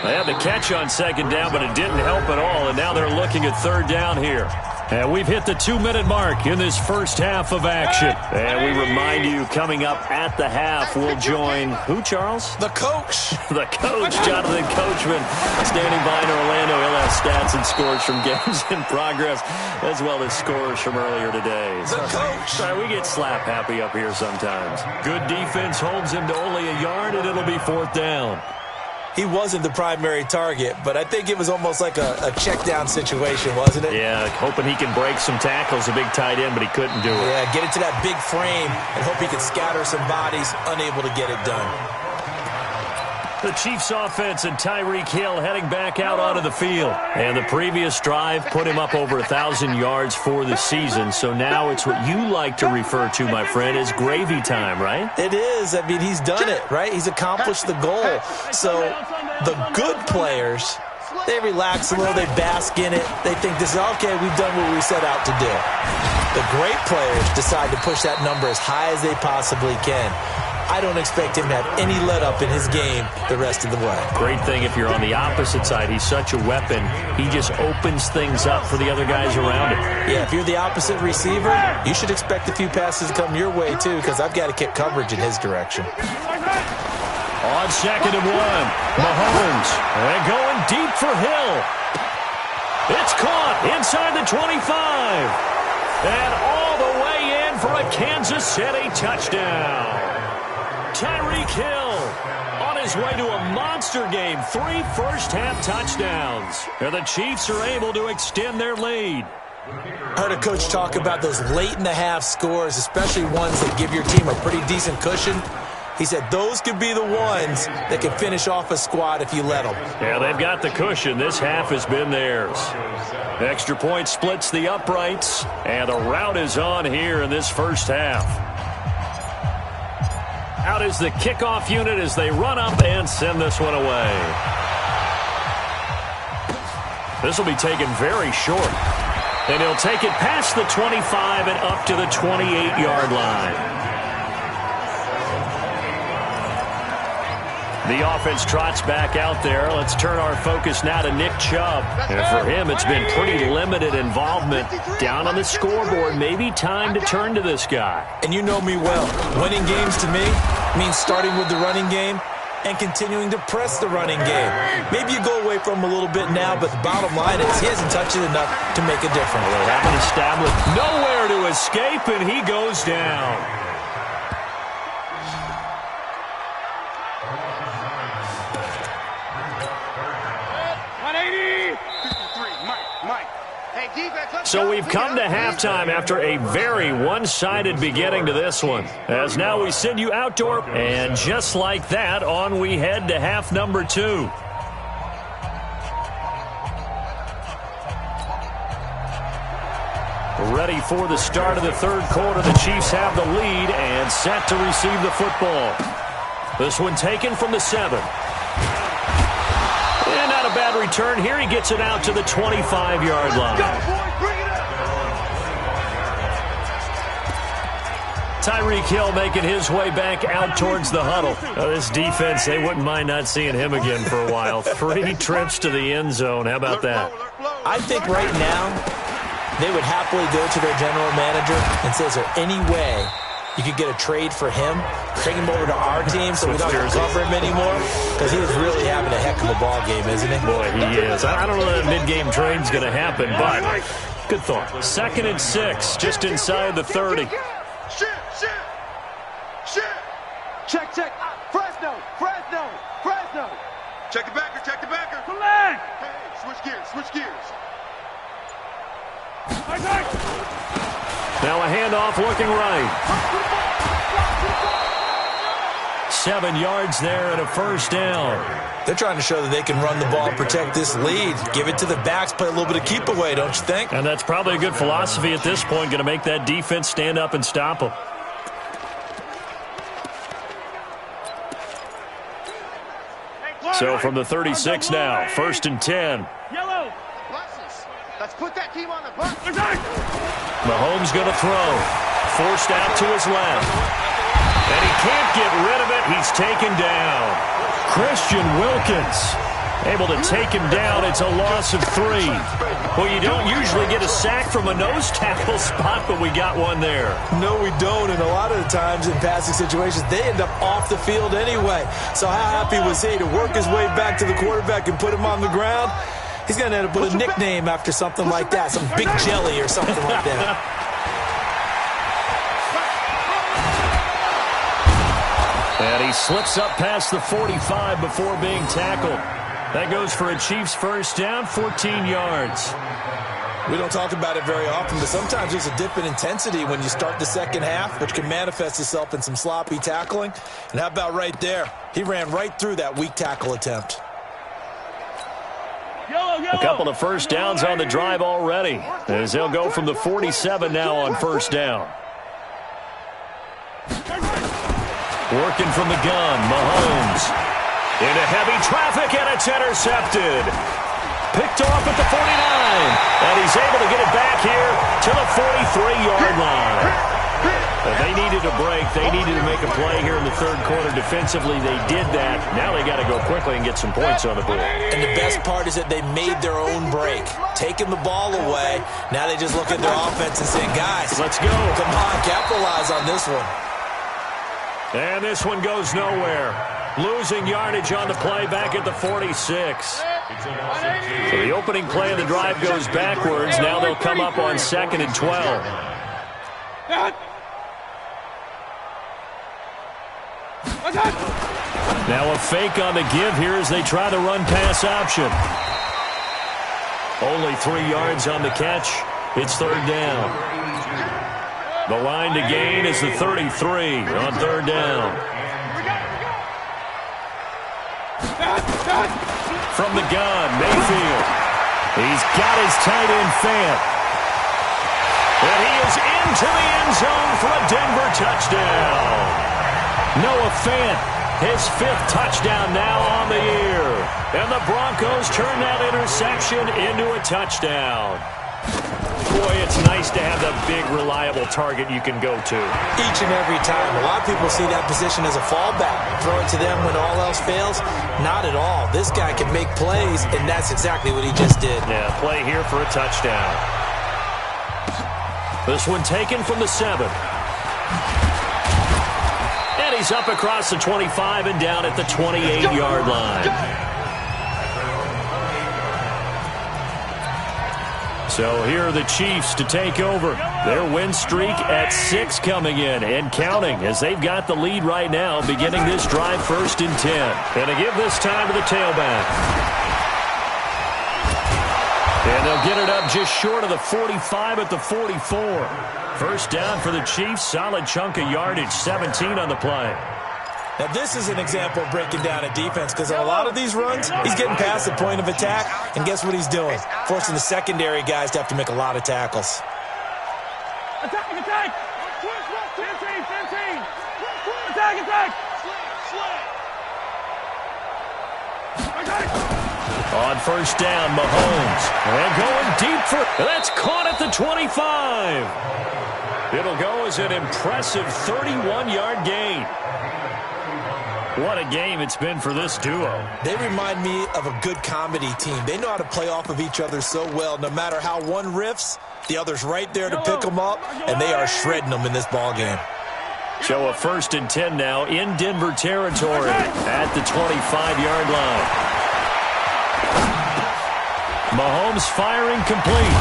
They had the catch on 2nd down, but it didn't help at all, and now they're looking at 3rd down here. And we've hit the 2-minute mark in this first half of action. And we remind you, coming up at the half, we'll join who, Charles? The coach. The coach, Jonathan Coachman, standing by in Orlando. He'll have stats and scores from games in progress, as well as scores from earlier today. The coach. Sorry, we get slap happy up here sometimes. Good defense holds him to only a yard, and it'll be 4th down. He wasn't the primary target, but I think it was almost like a check-down situation, wasn't it? Yeah, hoping he can break some tackles, a big tight end, but he couldn't do it. Yeah, get into that big frame and hope he can scatter some bodies, unable to get it done. The Chiefs offense and Tyreek Hill heading back out onto the field. And the previous drive put him up over 1,000 yards for the season. So now it's what you like to refer to, my friend, as gravy time, right? It is. I mean, he's done it, right? He's accomplished the goal. So the good players, they relax a little, they bask in it. They think this is, okay, we've done what we set out to do. The great players decide to push that number as high as they possibly can. I don't expect him to have any let-up in his game the rest of the way. Great thing if you're on the opposite side. He's such a weapon. He just opens things up for the other guys around him. Yeah, if you're the opposite receiver, you should expect a few passes to come your way, too, because I've got to kick coverage in his direction. On 2nd and 1, Mahomes. And going deep for Hill. It's caught inside the 25. And all the way in for a Kansas City touchdown. Tyreek Hill on his way to a monster game. 3 first-half touchdowns. And the Chiefs are able to extend their lead. Heard a coach talk about those late-in-the-half scores, especially ones that give your team a pretty decent cushion. He said those could be the ones that can finish off a squad if you let them. Yeah, they've got the cushion. This half has been theirs. Extra point splits the uprights, and the rout is on here in this first half. Out is the kickoff unit as they run up and send this one away. This will be taken very short. And he'll take it past the 25 and up to the 28-yard line. The offense trots back out there. Let's turn our focus now to Nick Chubb. And for him, it's been pretty limited involvement. Down on the scoreboard, maybe time to turn to this guy. And you know me well. Winning games to me means starting with the running game and continuing to press the running game. Maybe you go away from him a little bit now, but the bottom line is he hasn't touched it enough to make a difference. They haven't established nowhere to escape, and he goes down. So we've come to halftime after a very one-sided beginning to this one. As now we send you outdoor, and just like that, on we head to half number 2. Ready for the start of the third quarter. The Chiefs have the lead and set to receive the football. This one taken from the 7. And not a bad return here. He gets it out to the 25-yard line. Tyreek Hill making his way back out towards the huddle. This defense, they wouldn't mind not seeing him again for a while. 3 trips to the end zone. How about that? I think right now they would happily go to their general manager and say, is there any way you could get a trade for him, bring him over to our team so we don't have to cover him anymore? Because he is really having a heck of a ball game, isn't he? Boy, he is. I don't know that mid-game trade's going to happen, but good thought. 2nd and 6, just inside the 30. Check. Fresno. Check the backer. Collect. Hey, switch gears. Now a handoff looking right. 7 yards there and a first down. They're trying to show that they can run the ball and protect this lead. Give it to the backs, play a little bit of keep away, don't you think? And that's probably a good philosophy at this point, going to make that defense stand up and stop them. So from the 36 now, 1st and 10. Yellow. Let's put that team on the bus. Mahomes going to throw. Forced out to his left. And he can't get rid of it. He's taken down. Christian Wilkins able to take him down. It's a loss of 3. Well, you don't usually get a sack from a nose tackle spot, but we got one there. No, we don't. And a lot of the times in passing situations, they end up off the field anyway. So how happy was he to work his way back to the quarterback and put him on the ground? He's going to end up with a nickname after something like that, some Big Jelly or something like that. And he slips up past the 45 before being tackled. That goes for a Chiefs first down, 14 yards. We don't talk about it very often, but sometimes there's a dip in intensity when you start the second half, which can manifest itself in some sloppy tackling. And how about right there? He ran right through that weak tackle attempt. A couple of first downs on the drive already, as they'll go from the 47 now on first down. Working from the gun, Mahomes. Into heavy traffic, and it's intercepted. Picked off at the 49, and he's able to get it back here to the 43-yard line. If they needed a break, they needed to make a play here in the third quarter defensively. They did that. Now they got to go quickly and get some points on the board. And the best part is that they made their own break, taking the ball away. Now they just look at their offense and say, guys, let's go. Come on, capitalize on this one. And this one goes nowhere. Losing yardage on the play back at the 46. So the opening play of the drive goes backwards. Now they'll come up on 2nd and 12. Now a fake on the give here as they try the run-pass option. Only 3 yards on the catch. It's third down. The line to gain is the 33 on third down. From the gun, Mayfield. He's got his tight end Fant. And he is into the end zone for a Denver touchdown. Noah Fant, his 5th touchdown now on the year. And the Broncos turn that interception into a touchdown. Boy, it's nice to have that big, reliable target you can go to. Each and every time. A lot of people see that position as a fallback. Throw it to them when all else fails. Not at all. This guy can make plays, and that's exactly what he just did. Yeah, play here for a touchdown. This one taken from the 7. And he's up across the 25 and down at the 28-yard line. So here are the Chiefs to take over. Their win streak at 6 coming in and counting as they've got the lead right now, beginning this drive 1st and 10. And to give this time to the tailback. And they'll get it up just short of the 45 at the 44. First down for the Chiefs. Solid chunk of yardage, 17 on the play. Now, this is an example of breaking down a defense because on a lot of these runs, he's getting past the point of attack, and guess what he's doing? Forcing the secondary guys to have to make a lot of tackles. Attack! 15! Attack! On first down, Mahomes. And going deep for... That's caught at the 25. It'll go as an impressive 31-yard gain. What a game it's been for this duo. They remind me of a good comedy team. They know how to play off of each other so well. No matter how one riffs, the other's right there to pick them up, and they are shredding them in this ball game. So a 1st and 10 now in Denver territory at the 25-yard line. Mahomes firing complete.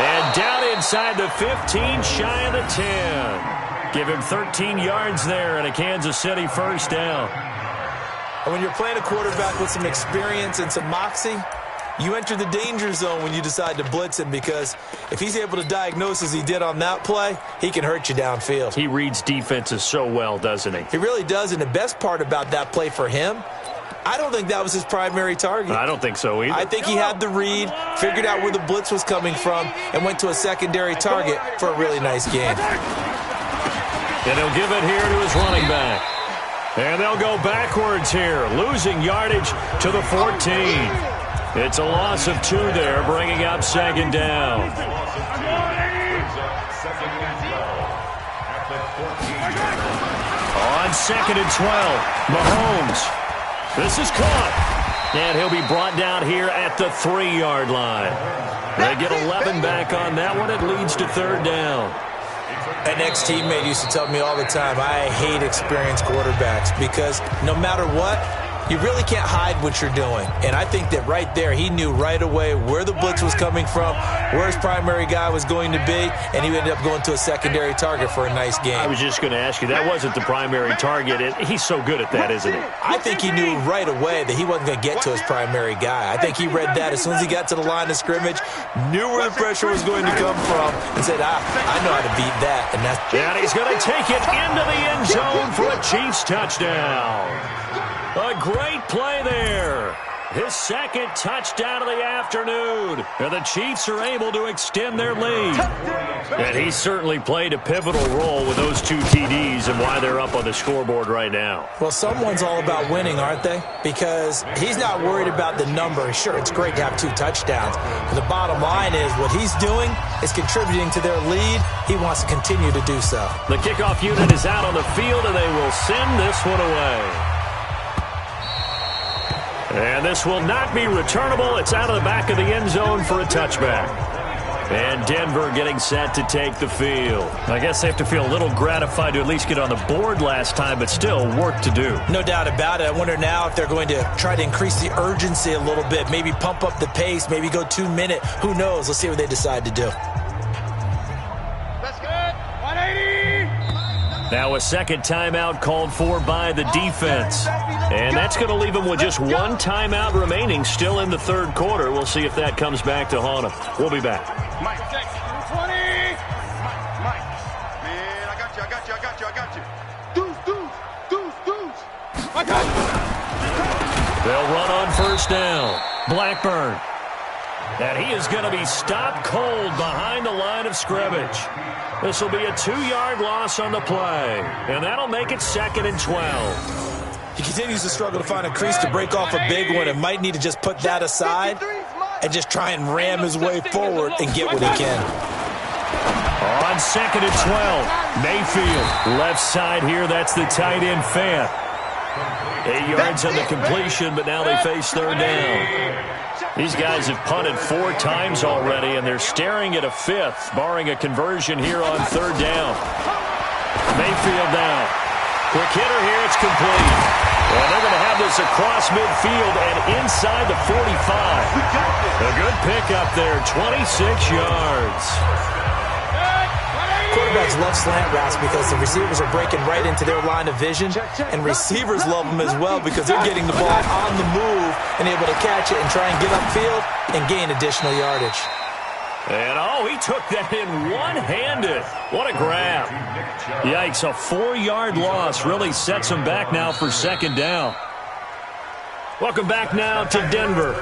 And down inside the 15, shy of the 10. Give him 13 yards there and a Kansas City first down. And when you're playing a quarterback with some experience and some moxie, you enter the danger zone when you decide to blitz him because if he's able to diagnose as he did on that play, he can hurt you downfield. He reads defenses so well, doesn't he? He really does, and the best part about that play for him, I don't think that was his primary target. I don't think so either. I think he had the read, figured out where the blitz was coming from, and went to a secondary target for a really nice game. And he'll give it here to his running back. And they'll go backwards here, losing yardage to the 14. It's a loss of 2 there, bringing up second down. On second and 12, Mahomes. This is caught. And he'll be brought down here at the 3-yard line. They get 11 back on that one. It leads to third down. An ex-teammate used to tell me all the time, I hate experienced quarterbacks because no matter what, you really can't hide what you're doing. And I think that right there, he knew right away where the blitz was coming from, where his primary guy was going to be, and he ended up going to a secondary target for a nice game. I was just going to ask you, that wasn't the primary target, and he's so good at that, isn't he? I think he knew right away that he wasn't going to get to his primary guy. I think he read that as soon as he got to the line of scrimmage, knew where the pressure was going to come from, and said, I know how to beat that. And he's going to take it into the end zone for a Chiefs touchdown. A great play there. His second touchdown of the afternoon. And the Chiefs are able to extend their lead. And he certainly played a pivotal role with those 2 TDs and why they're up on the scoreboard right now. Well, someone's all about winning, aren't they? Because he's not worried about the number. Sure, it's great to have 2 touchdowns. But the bottom line is what he's doing is contributing to their lead. He wants to continue to do so. The kickoff unit is out on the field, and they will send this one away. And this will not be returnable. It's out of the back of the end zone for a touchback. And Denver getting set to take the field. I guess they have to feel a little gratified to at least get on the board last time, but still work to do. No doubt about it. I wonder now if they're going to try to increase the urgency a little bit, maybe pump up the pace, maybe go 2-minute. Who knows? Let's see what they decide to do. That's good. 180. Now a second timeout called for by the defense. And that's going to leave them with just 1 timeout remaining still in the third quarter. We'll see if that comes back to haunt them. We'll be back. Mike, 20. Mike. Man, I got you. Deuce. I got you. They'll run on first down. Blackburn. And he is going to be stopped cold behind the line of scrimmage. This will be a 2-yard loss on the play. And that'll make it second and 12. He continues to struggle to find a crease to break off a big one and might need to just put that aside and just try and ram his way forward and get what he can. On second and 12, Mayfield. Left side here, that's the tight end Fant. 8 yards on the completion, but now they face third down. These guys have punted 4 times already, and they're staring at a 5th, barring a conversion here on third down. Mayfield now. Quick hitter here, it's complete. And they're going to have this across midfield and inside the 45. A good pickup there, 26 yards. Quarterbacks love slant routes because the receivers are breaking right into their line of vision, and receivers love them as well because they're getting the ball on the move and able to catch it and try and get upfield and gain additional yardage. And, he took that in one-handed. What a grab. Yikes, a 4-yard loss really sets him back now for second down. Welcome back now to Denver.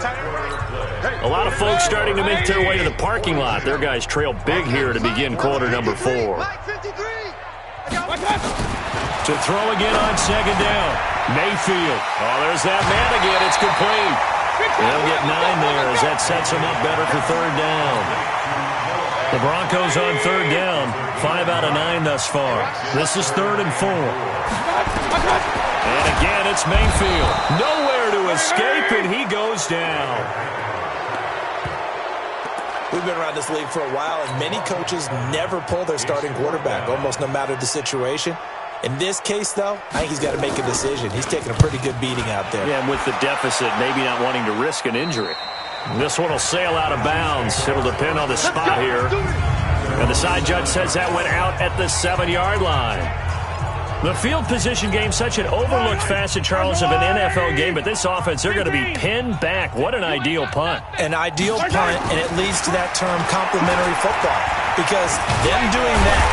A lot of folks starting to make their way to the parking lot. Their guys trail big here to begin quarter number 4. To throw again on second down. Mayfield. There's that man again. It's complete. They'll get 9 there as that sets them up better for third down. The Broncos on third down, 5 out of 9 thus far. This is third and 4. And again, it's Mayfield. Nowhere to escape, and he goes down. We've been around this league for a while, and many coaches never pull their starting quarterback, almost no matter the situation. In this case, though, I think he's got to make a decision. He's taking a pretty good beating out there. Yeah, and with the deficit, maybe not wanting to risk an injury. This one will sail out of bounds. It'll depend on the spot here. And the side judge says that went out at the 7-yard line. The field position game, such an overlooked facet, Charles, of an NFL game, but this offense, they're going to be pinned back. What an ideal punt. An ideal punt, and it leads to that term complementary football. Because them doing that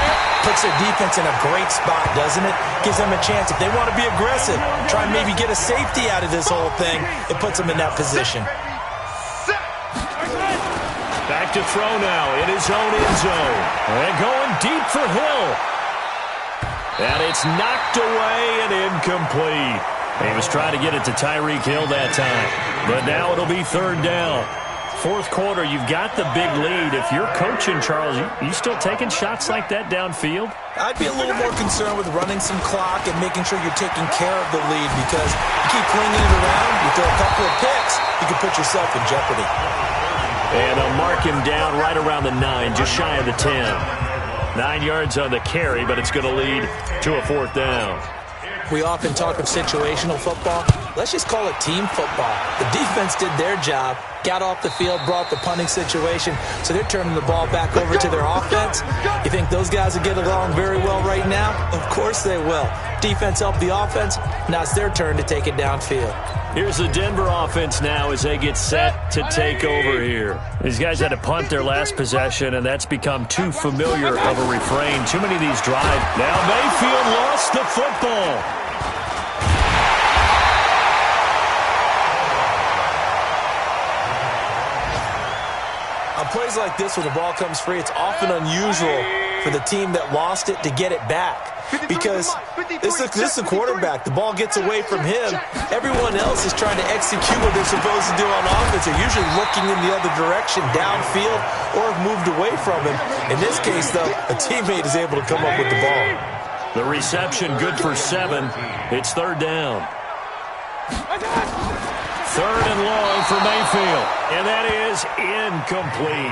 puts their defense in a great spot, doesn't it? Gives them a chance. If they want to be aggressive, try and maybe get a safety out of this whole thing, it puts them in that position. Back to throw now in his own end zone. And going deep for Hill. And it's knocked away and incomplete. He was trying to get it to Tyreek Hill that time. But now it'll be third down. Fourth quarter, you've got the big lead. If you're coaching, Charles, you still taking shots like that downfield? I'd be a little more concerned with running some clock and making sure you're taking care of the lead, because you keep flinging it around, you throw a couple of picks, you can put yourself in jeopardy. And they'll mark him down right around the 9, just shy of the 10. 9 yards on the carry, but it's going to lead to a fourth down. We often talk of situational football. Let's just call it team football. The defense did their job, got off the field, brought the punting situation, so they're turning the ball back over to their offense. You think those guys will get along very well right now? Of course they will. Defense helped the offense. Now it's their turn to take it downfield. Here's the Denver offense now as they get set to take over here. These guys had to punt their last possession, and that's become too familiar of a refrain. Too many of these drive. Now Mayfield lost the football. On plays like this, when the ball comes free, it's often unusual for the team that lost it to get it back. Because this is a quarterback. The ball gets away from him. Everyone else is trying to execute what they're supposed to do on offense. They're usually looking in the other direction, downfield, or have moved away from him. In this case, though, a teammate is able to come up with the ball. The reception good for 7. It's third down. Third and long for Mayfield. And that is incomplete.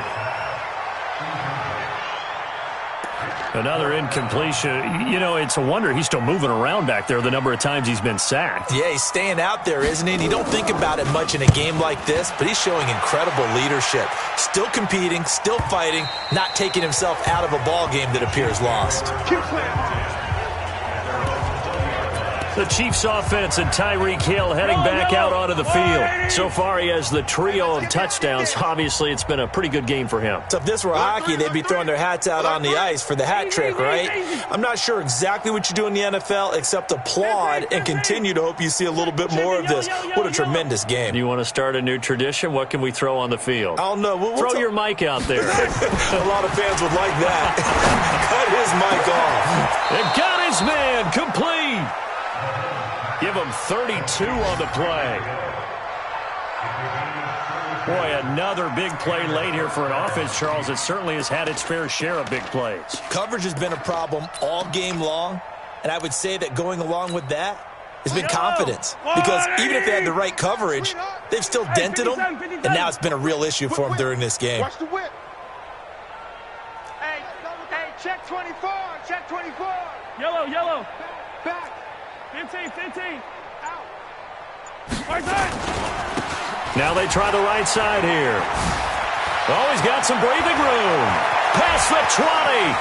Another incompletion. You know, it's a wonder he's still moving around back there the number of times he's been sacked. Yeah, he's staying out there, isn't he? And you don't think about it much in a game like this, but he's showing incredible leadership. Still competing, still fighting, not taking himself out of a ball game that appears lost. The Chiefs offense and Tyreek Hill heading back out onto the field. So far, he has the trio of touchdowns. Obviously, it's been a pretty good game for him. So if this were hockey, they'd be throwing their hats out on the ice for the hat trick, right? I'm not sure exactly what you do in the NFL except applaud and continue to hope you see a little bit more of this. What a tremendous game. Do you want to start a new tradition? What can we throw on the field? I don't know. We'll throw your mic out there. A lot of fans would like that. Cut his mic off. They got his man complete. Give him 32 on the play. Boy, another big play late here for an offense, Charles. It certainly has had its fair share of big plays. Coverage has been a problem all game long, and I would say that going along with that has been confidence. Because even if they had the right coverage, they've still dented them, and now it's been a real issue for them during this game. Watch the whip. Hey, check 24, check 24. Yellow. Back. 15. Out. Right side. Now they try the right side here. Oh, he's got some breathing room. Past the 20.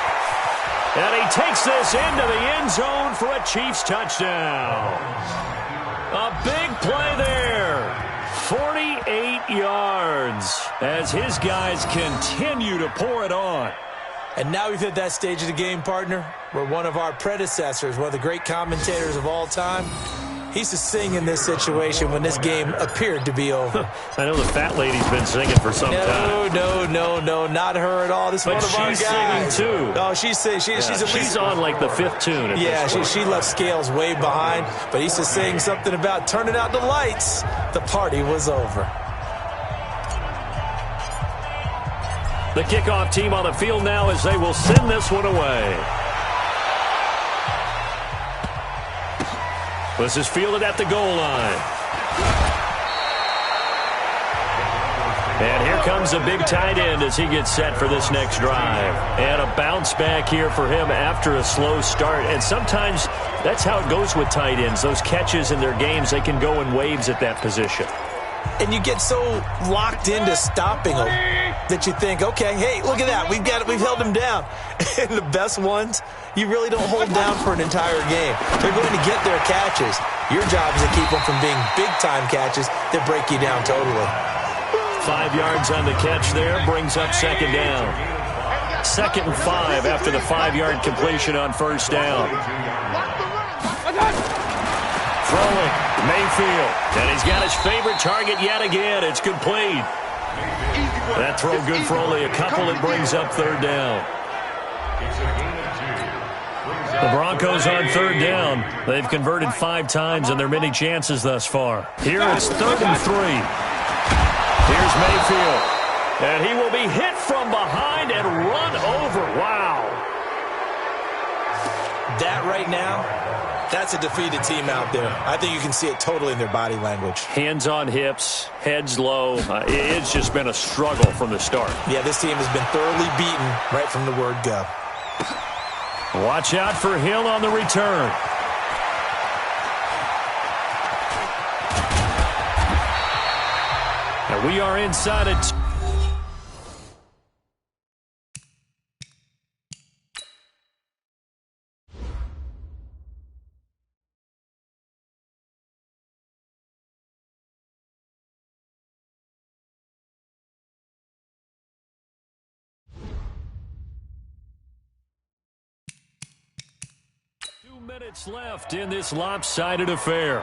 And he takes this into the end zone for a Chiefs touchdown. A big play there. 48 yards as his guys continue to pour it on. And now we've hit that stage of the game, partner, where one of our predecessors, one of the great commentators of all time, he used to sing in this situation when this game appeared to be over. I know the fat lady's been singing for some time. No, not her at all. This is one of our guys. But she's singing, too. No, she's on like the 5th tune. Yeah, she left Scales way behind, but he used to sing something about turning out the lights. The party was over. The kickoff team on the field now as they will send this one away. This is fielded at the goal line. And here comes a big tight end as he gets set for this next drive. And a bounce back here for him after a slow start. And sometimes that's how it goes with tight ends. Those catches in their games, they can go in waves at that position. And you get so locked into stopping them that you think, okay, hey, look at that. We've held him down. And the best ones, you really don't hold down for an entire game. They're going to get their catches. Your job is to keep them from being big-time catches that break you down totally. 5 yards on the catch there brings up second down. 2nd and 5 after the 5-yard completion on first down. Throwing, Mayfield, and he's got his favorite target yet again. It's complete. That throw good for only a couple. It brings up third down. The Broncos on third down. They've converted 5 times in their many chances thus far. Here it's 3rd and 3. Here's Mayfield. And he will be hit from behind and run over. Wow. That right now, that's a defeated team out there. I think you can see it totally in their body language. Hands on hips, heads low. It's just been a struggle from the start. Yeah, this team has been thoroughly beaten right from the word go. Watch out for Hill on the return. And we are inside it. Minutes left in this lopsided affair.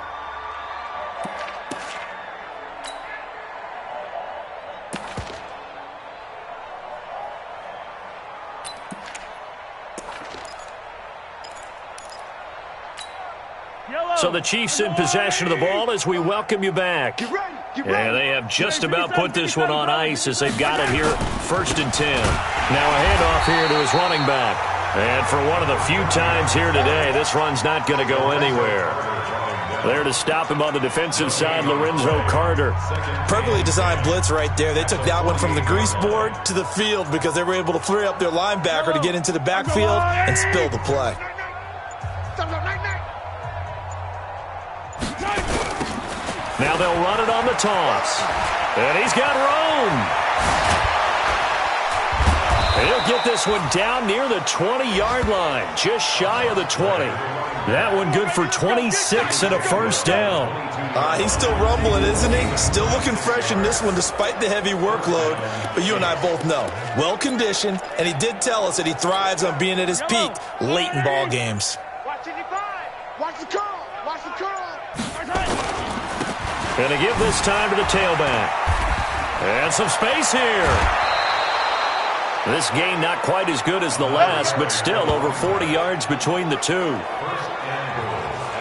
So the Chiefs in possession of the ball as we welcome you back. Yeah, they have just about put this one on ice as they've got it here 1st and 10. Now a handoff here to his running back. And for one of the few times here today, this run's not going to go anywhere. There to stop him on the defensive side, Lorenzo Carter. Perfectly designed blitz right there. They took that one from the grease board to the field because they were able to free up their linebacker to get into the backfield and spill the play. Now they'll run it on the toss. And he's got room. He'll get this one down near the 20-yard line, just shy of the 20. That one good for 26 and a first down. He's still rumbling, isn't he? Still looking fresh in this one despite the heavy workload. But you and I both know, well-conditioned, and he did tell us that he thrives on being at his peak late in ball games. Watch the curl. Watch the curl. Going to give this time to the tailback. And some space here. This game not quite as good as the last, but still over 40 yards between the two.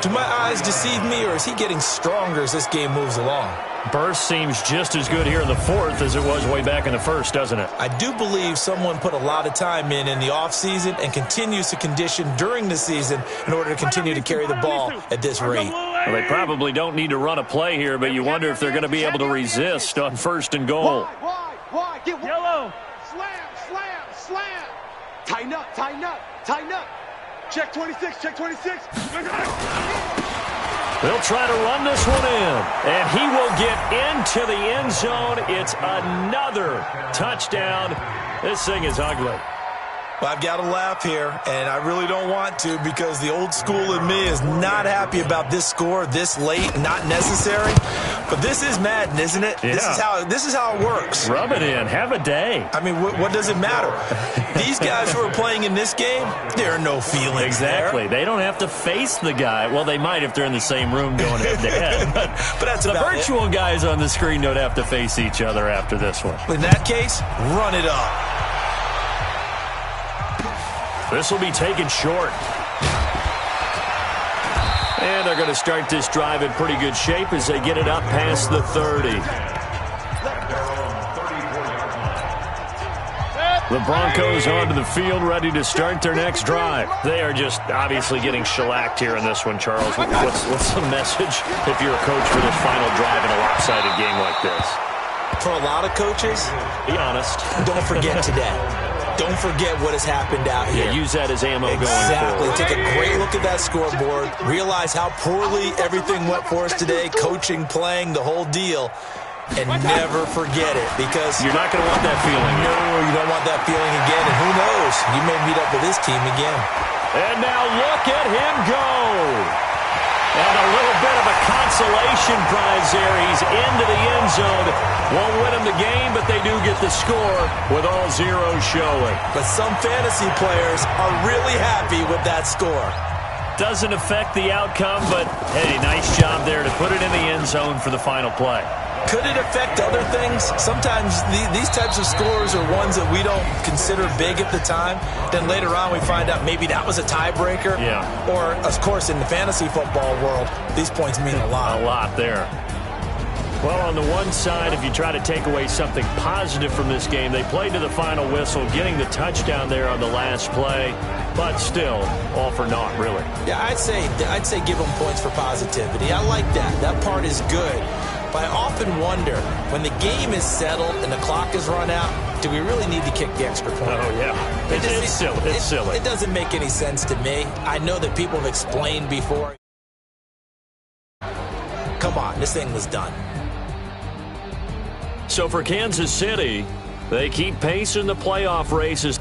Do my eyes deceive me, or is he getting stronger as this game moves along? Burst seems just as good here in the 4th as it was way back in the 1st, doesn't it? I do believe someone put a lot of time in the offseason and continues to condition during the season in order to continue to carry the ball at this rate. Well, they probably don't need to run a play here, but you wonder if they're going to be able to resist on 1st and goal. Why? Get yellow. Slam. Tighten up. Check 26. They'll try to run this one in, and he will get into the end zone. It's another touchdown. This thing is ugly. Well, I've got to laugh here, and I really don't want to because the old school in me is not happy about this score this late, not necessary. But this is Madden, isn't it? Yeah. This is how it works. Rub it in. Have a day. I mean, what does it matter? These guys who are playing in this game, there are no feelings Exactly. there. They don't have to face the guy. Well, they might if they're in the same room going head-to-head. But that's the about virtual guys on the screen don't have to face each other after this one. In that case, run it up. This will be taken short. And they're going to start this drive in pretty good shape as they get it up past the 30. The Broncos onto the field, ready to start their next drive. They are just obviously getting shellacked here in this one, Charles. What's the message if you're a coach for this final drive in a lopsided game like this? For a lot of coaches, be honest. Don't forget today. Don't forget what has happened out here. Yeah, use that as ammo going Exactly. forward. Take a great look at that scoreboard. Realize how poorly everything went for us today. Coaching, playing, the whole deal. And never forget it because you're not going to want that feeling. No, you don't want that feeling again. And who knows? You may meet up with this team again. And now look at him go. And a little bit of a consolation prize there. He's into the end zone. Won't win him the game, but they do get the score with all zeros showing. But some fantasy players are really happy with that score. Doesn't affect the outcome, but hey, nice job there to put it in the end zone for the final play. Could it affect other things? Sometimes these types of scores are ones that we don't consider big at the time. Then later on we find out maybe that was a tiebreaker. Yeah. Or, of course, in the fantasy football world, these points mean a lot. A lot there. Well, on the one side, if you try to take away something positive from this game, they played to the final whistle, getting the touchdown there on the last play, but still, all for naught, really. Yeah, I'd say give them points for positivity. I like that. That part is good. But I often wonder, when the game is settled and the clock is run out, do we really need to kick the extra point? Oh, yeah. It's silly. It's silly. It doesn't make any sense to me. I know that people have explained before. Come on, this thing was done. So for Kansas City, they keep pace in the playoff races.